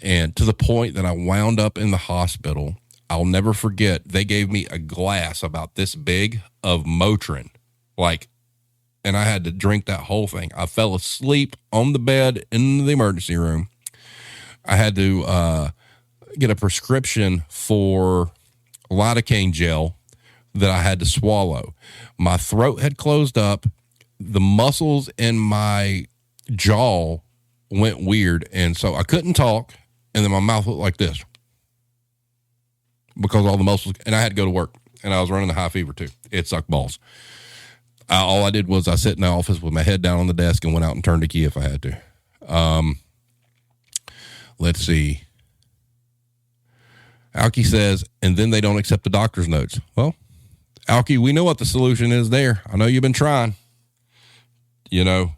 And to the point that I wound up in the hospital. I'll never forget. They gave me a glass about this big of Motrin, and I had to drink that whole thing. I fell asleep on the bed in the emergency room. I had to get a prescription for lidocaine gel that I had to swallow. My throat had closed up. The muscles in my jaw went weird. And so I couldn't talk. And then my mouth looked like this because all the muscles, and I had to go to work, and I was running a high fever too. It sucked balls. All I did was I sat in the office with my head down on the desk and went out and turned the key if I had to. Let's see. Alki says, and then they don't accept the doctor's notes. Well, Alki, we know what the solution is there. I know you've been trying. You know,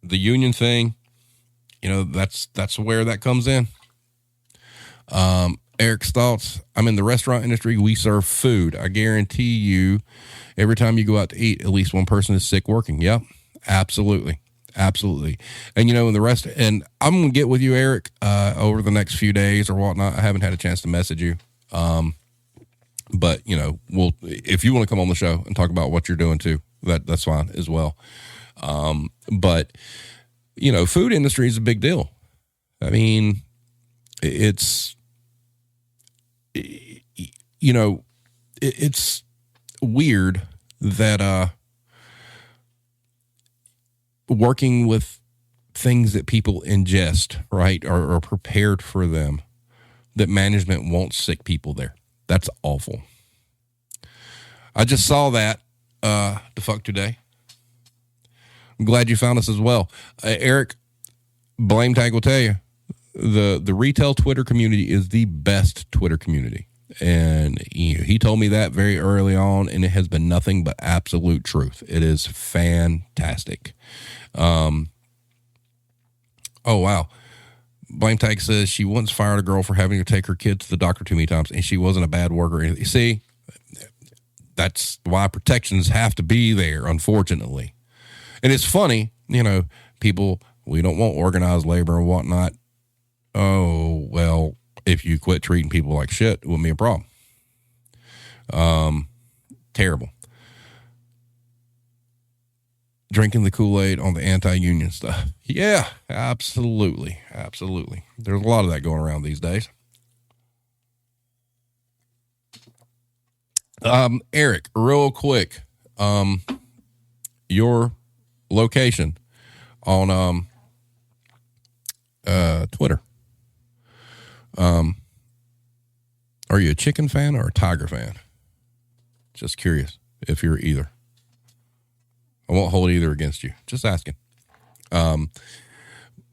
the union thing, you know, that's where that comes in. Eric's thoughts. I'm in the restaurant industry. We serve food. I guarantee you, every time you go out to eat, at least one person is sick working. Yep, absolutely. Absolutely. And, you know, the rest, and I'm going to get with you, Eric, over the next few days or whatnot. I haven't had a chance to message you. But, you know, if you want to come on the show and talk about what you're doing too, that's fine as well. But, you know, food industry is a big deal. I mean, it's, you know, it's weird that, working with things that people ingest, right, are prepared for them, that management wants sick people there. That's awful. I just saw that the fuck today. I'm glad you found us as well. Eric, Blame Tag will tell you, the retail Twitter community is the best Twitter community. And he told me that very early on, and it has been nothing but absolute truth. It is fantastic. Oh, wow. Blame Tag says she once fired a girl for having to take her kid to the doctor too many times, and she wasn't a bad worker. You see, that's why protections have to be there, unfortunately. And it's funny, you know, people, we don't want organized labor and whatnot. Oh, well, if you quit treating people like shit, it wouldn't be a problem. Terrible. Drinking the Kool-Aid on the anti-union stuff. Yeah, absolutely. Absolutely. There's a lot of that going around these days. Eric, real quick, your location on Twitter. Are you a chicken fan or a tiger fan? Just curious if you're either. I won't hold either against you. Just asking.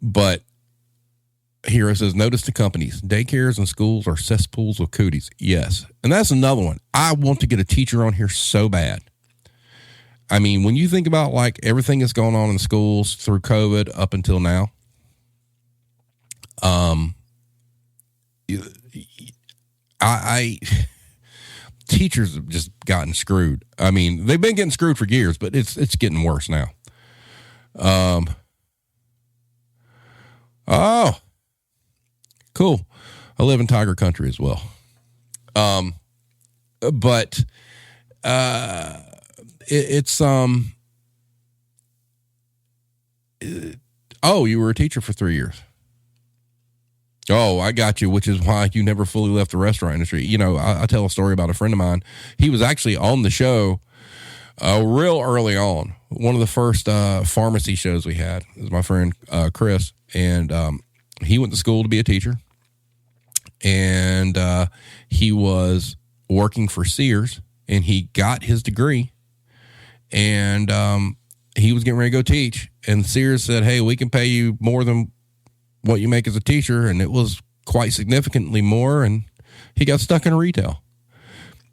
But Hero says, notice the companies. Daycares and schools are cesspools of cooties. Yes. And that's another one. I want to get a teacher on here so bad. I mean, when you think about like everything that's going on in schools through COVID up until now, teachers have just gotten screwed. I mean, they've been getting screwed for years, but it's getting worse now. Oh, cool. I live in Tiger Country as well. But oh, you were a teacher for 3 years. Oh, I got you, which is why you never fully left the restaurant industry. You know, I tell a story about a friend of mine. He was actually on the show real early on. One of the first pharmacy shows we had is my friend Chris, and he went to school to be a teacher, and he was working for Sears, and he got his degree, and he was getting ready to go teach, and Sears said, hey, we can pay you more than what you make as a teacher, and it was quite significantly more, and he got stuck in retail.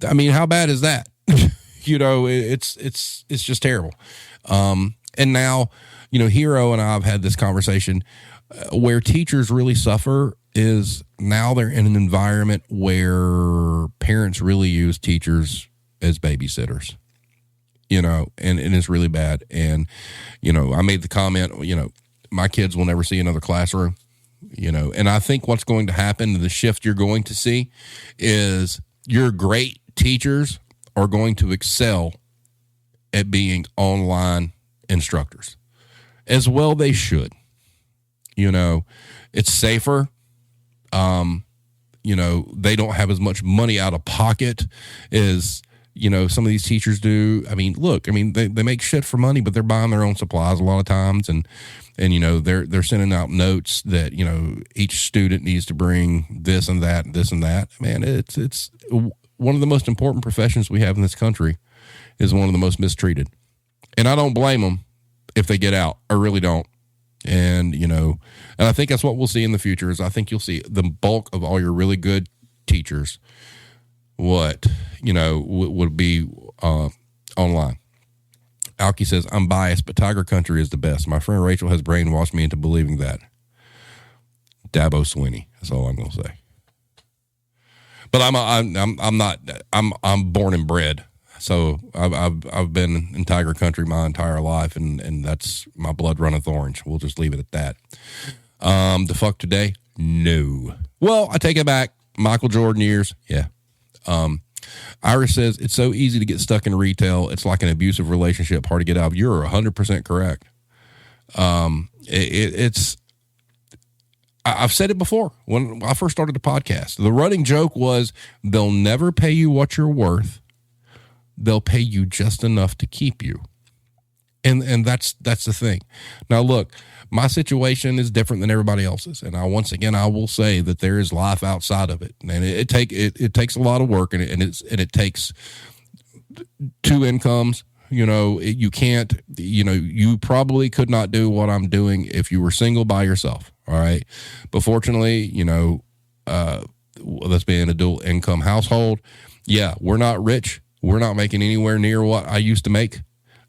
I mean, how bad is that? You know, it's just terrible. And now, you know, Hero and I have had this conversation where teachers really suffer is now they're in an environment where parents really use teachers as babysitters, you know, and it's really bad. And, you know, I made the comment, you know, my kids will never see another classroom, you know, and I think what's going to happen, the shift you're going to see is your great teachers are going to excel at being online instructors as well. They should, you know, it's safer. You know, they don't have as much money out of pocket as, some of these teachers do. I mean, look, I mean, they make shit for money, but they're buying their own supplies a lot of times. And they're sending out notes that, each student needs to bring this and that, Man, it's one of the most important professions we have in this country is one of the most mistreated. And I don't blame them if they get out. I really don't. And, and I think that's what we'll see in the future is I think you'll see the bulk of all your really good teachers, would be online. Alki says, I'm biased, but Tiger Country is the best. My friend Rachel has brainwashed me into believing that. Dabo Swinney. That's all I'm going to say. But I'm born and bred. So I've been in Tiger Country my entire life, and that's my blood runneth orange. We'll just leave it at that. The fuck today? No. Well, I take it back. Michael Jordan years. Yeah. Iris says it's so easy to get stuck in retail. It's like an abusive relationship, hard to get out of. You're 100% correct. I've said it before when I first started the podcast. The running joke was they'll never pay you what you're worth. They'll pay you just enough to keep you. And that's the thing. Now, look, my situation is different than everybody else's. And I will say that there is life outside of it. And it takes a lot of work and it takes two incomes. You can't, you probably could not do what I'm doing if you were single by yourself. All right. But fortunately, let's be in a dual income household. Yeah. We're not rich. We're not making anywhere near what I used to make,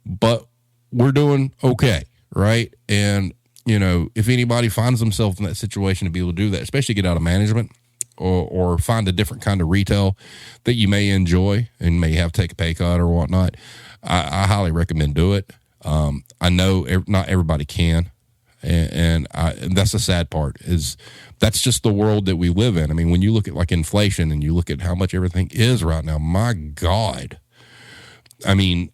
but we're doing okay. Right. And, if anybody finds themselves in that situation to be able to do that, especially get out of management or find a different kind of retail that you may enjoy and may have to take a pay cut or whatnot, I highly recommend do it. I know not everybody can. And that's the sad part is that's just the world that we live in. I mean, when you look at like inflation and you look at how much everything is right now, my God, I mean,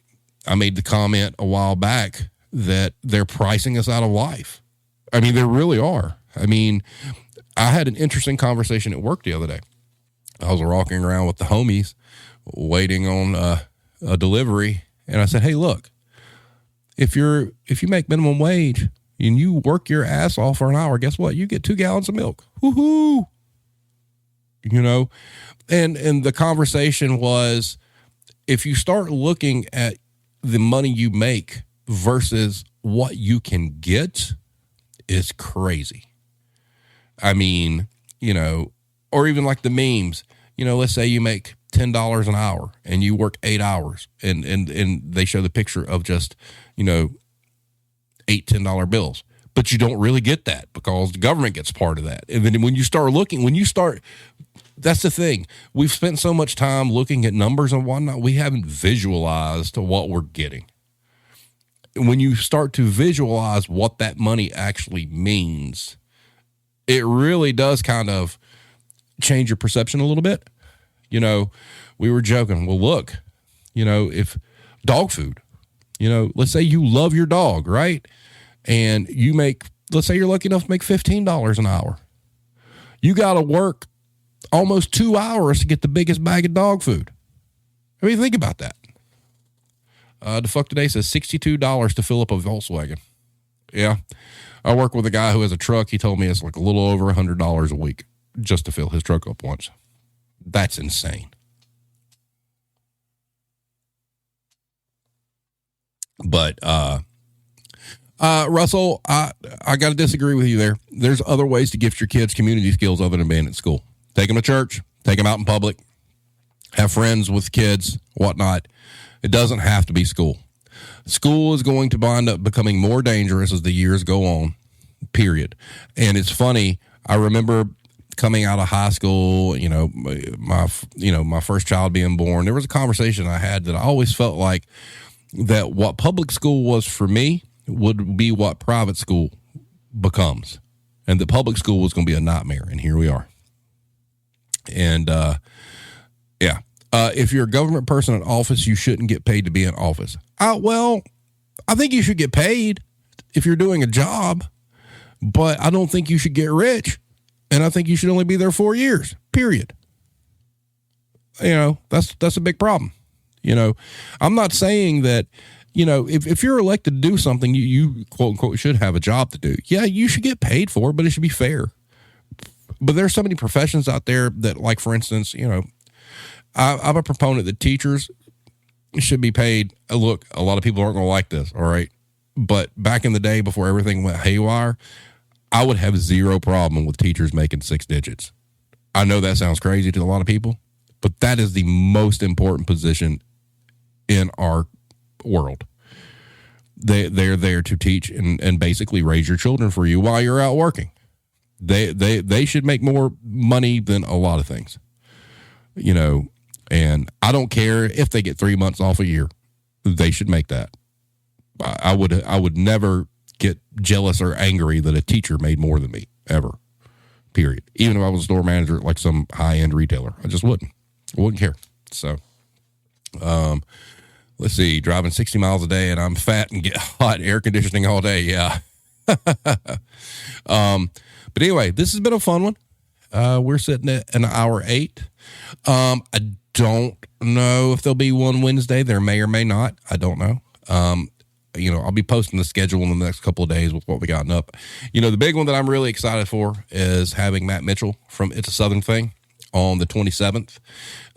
I made the comment a while back that they're pricing us out of life. I mean, they really are. I mean, I had an interesting conversation at work the other day. I was walking around with the homies waiting on a delivery. And I said, hey, look, if you make minimum wage and you work your ass off for an hour, guess what? You get 2 gallons of milk. Woohoo. And the conversation was, if you start looking at the money you make versus what you can get, it's crazy. I mean, or even like the memes, let's say you make $10 an hour and you work 8 hours and they show the picture of just, $8, $10 bills, but you don't really get that because the government gets part of that. And then when you start, that's the thing. We've spent so much time looking at numbers and whatnot. We haven't visualized what we're getting. When you start to visualize what that money actually means, it really does kind of change your perception a little bit. We were joking. Well, look, if dog food, let's say you love your dog, right? And let's say you're lucky enough to make $15 an hour. You got to work almost 2 hours to get the biggest bag of dog food. I mean, think about that. The fuck today says $62 to fill up a Volkswagen. Yeah. I work with a guy who has a truck. He told me it's like a little over $100 a week just to fill his truck up once. That's insane. But, Russell, I got to disagree with you there. There's other ways to gift your kids community skills other than being at school. Take them to church, take them out in public, have friends with kids, whatnot. It doesn't have to be school. School is going to wind up becoming more dangerous as the years go on, period. And it's funny. I remember coming out of high school, my first child being born, there was a conversation I had that I always felt like that what public school was for me would be what private school becomes. And the public school was going to be a nightmare. And here we are. And, yeah. If you're a government person in office, you shouldn't get paid to be in office. Well, I think you should get paid if you're doing a job, but I don't think you should get rich. And I think you should only be there 4 years, period. That's a big problem. I'm not saying that, if you're elected to do something, you quote unquote should have a job to do. Yeah, you should get paid for it, but it should be fair. But there's so many professions out there that, like, for instance, I'm a proponent that teachers should be paid. Look, a lot of people aren't going to like this. All right. But back in the day, before everything went haywire, I would have zero problem with teachers making 6 digits. I know that sounds crazy to a lot of people, but that is the most important position in our world. They're there to teach and basically raise your children for you while you're out working. They should make more money than a lot of things, and I don't care if they get 3 months off a year. They should make that. I would never get jealous or angry that a teacher made more than me, ever, period. Even if I was a store manager at like some high-end retailer, I just wouldn't care. So, let's see, driving 60 miles a day and I'm fat and get hot air conditioning all day. Yeah. But anyway, this has been a fun one. We're sitting at an hour 8. I don't know if there'll be one Wednesday. There may or may not. I don't know. I'll be posting the schedule in the next couple of days with what we gotten up. The big one that I'm really excited for is having Matt Mitchell from It's a Southern Thing on the 27th.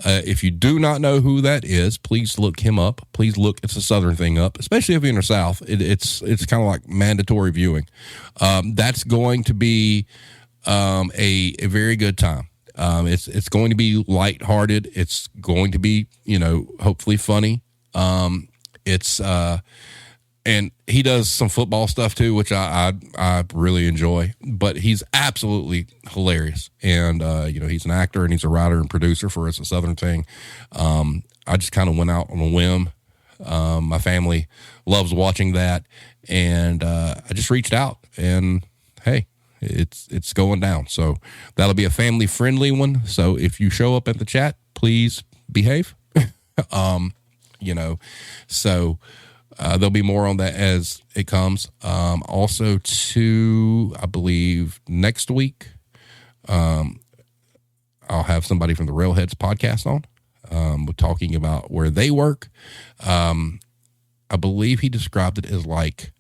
If you do not know who that is, please look him up. Please look It's a Southern Thing up, especially if you're in the South. It's kind of like mandatory viewing. That's going to be a very good time. It's going to be lighthearted. It's going to be, hopefully funny. And he does some football stuff too, which I really enjoy, but he's absolutely hilarious. And, he's an actor and he's a writer and producer for It's a Southern Thing. I just kind of went out on a whim. My family loves watching that. And, I just reached out and, hey, it's going down. So that'll be a family friendly one. So if you show up at the chat, please behave. There'll be more on that as it comes. Also, I believe next week, I'll have somebody from the Railheads podcast on. We're talking about where they work. I believe he described it as like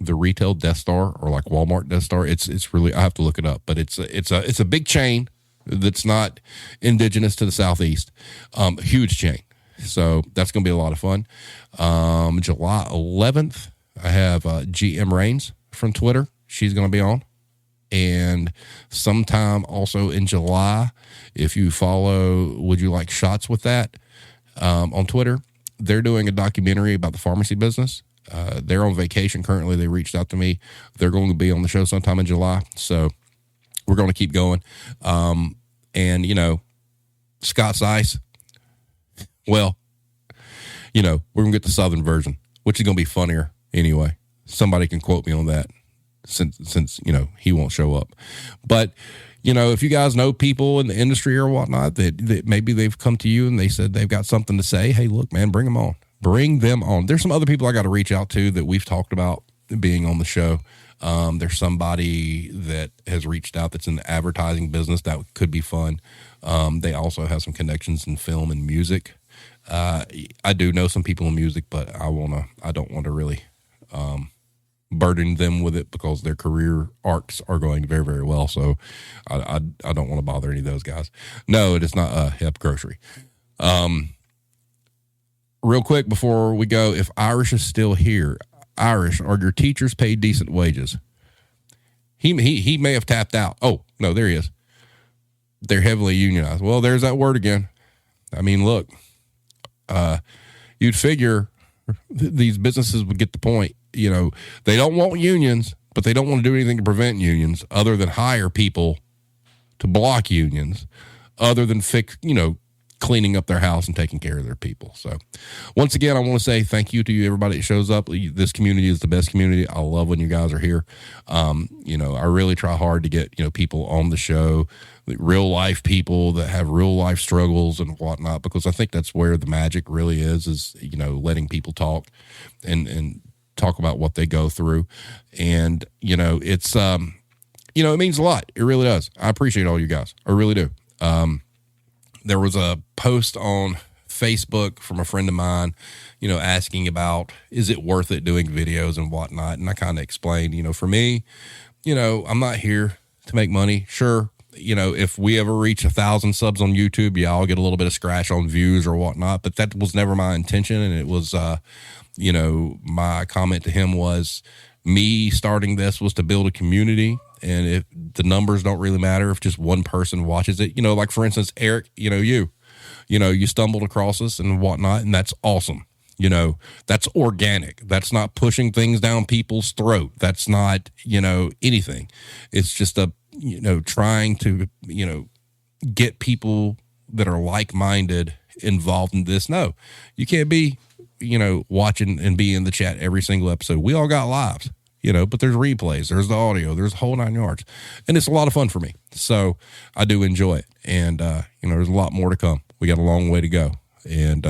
the retail Death Star or like Walmart Death Star. It's really, I have to look it up, but it's a big chain that's not indigenous to the Southeast. Huge chain. So that's going to be a lot of fun. July 11th, I have GM Rains from Twitter. She's going to be on. And sometime also in July, if you follow Would You Like Shots with That on Twitter, they're doing a documentary about the pharmacy business. They're on vacation currently. They reached out to me. They're going to be on the show sometime in July. So we're going to keep going. And, Scott's Ice. Well, we're going to get the Southern version, which is going to be funnier anyway. Somebody can quote me on that since he won't show up. But, if you guys know people in the industry or whatnot that maybe they've come to you and they said they've got something to say, hey, look, man, bring them on. Bring them on. There's some other people I got to reach out to that we've talked about being on the show. There's somebody that has reached out that's in the advertising business that could be fun. They also have some connections in film and music. I do know some people in music, but I don't want to really burden them with it because their career arcs are going very, very well. So I don't want to bother any of those guys. No, it is not a hip grocery. Real quick before we go, if Irish is still here, Irish, are your teachers paid decent wages? He may have tapped out. Oh, no, there he is. They're heavily unionized. Well, there's that word again. I mean, look, you'd figure these businesses would get the point. They don't want unions, but they don't want to do anything to prevent unions other than hire people to block unions, other than cleaning up their house and taking care of their people. So once again, I want to say thank you to everybody that shows up. This community is the best community. I love when you guys are here. I really try hard to get, people on the show, real life people that have real life struggles and whatnot, because I think that's where the magic really is letting people talk and talk about what they go through. And, it's, it means a lot. It really does. I appreciate all you guys. I really do. There was a post on Facebook from a friend of mine, asking about, is it worth it doing videos and whatnot? And I kind of explained, for me, I'm not here to make money. Sure. If we ever reach 1,000 subs on YouTube, yeah, I'll get a little bit of scratch on views or whatnot, but that was never my intention. And it was, my comment to him was, me starting this was to build a community. And if the numbers don't really matter, if just one person watches it, like for instance, Eric, you stumbled across us and whatnot, and that's awesome. That's organic. That's not pushing things down people's throat. That's not, anything. It's just trying to, get people that are like-minded involved in this. No, you can't be, watching and be in the chat every single episode. We all got lives, but there's replays, there's the audio, there's the whole 9 yards, and it's a lot of fun for me. So I do enjoy it. And, there's a lot more to come. We got a long way to go, and,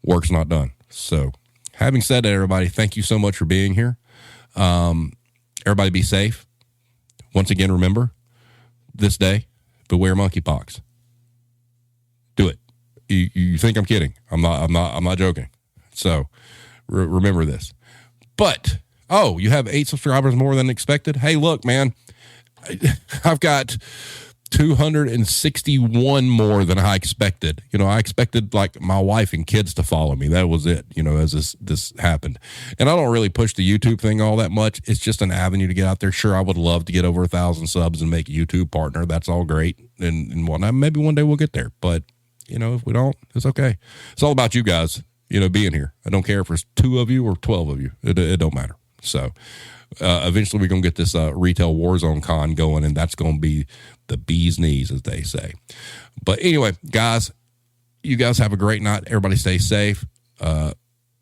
work's not done. So having said that, everybody, thank you so much for being here. Everybody be safe. Once again, remember this day, beware monkeypox. Do it. You think I'm kidding. I'm not joking. So remember this, but, you have 8 subscribers more than expected. Hey, look, man, I've got 261 more than I expected. I expected like my wife and kids to follow me. That was it, as this happened. And I don't really push the YouTube thing all that much. It's just an avenue to get out there. Sure, I would love to get over 1,000 subs and make a YouTube partner. That's all great. And whatnot. Maybe one day we'll get there, but if we don't, it's okay. It's all about you guys, being here. I don't care if it's 2 of you or 12 of you. It don't matter. So, eventually we're going to get this Retail Warzone con going, and that's going to be the bee's knees, as they say. But anyway, guys, you guys have a great night. Everybody stay safe.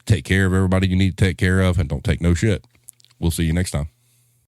Take care of everybody you need to take care of, and don't take no shit. We'll see you next time.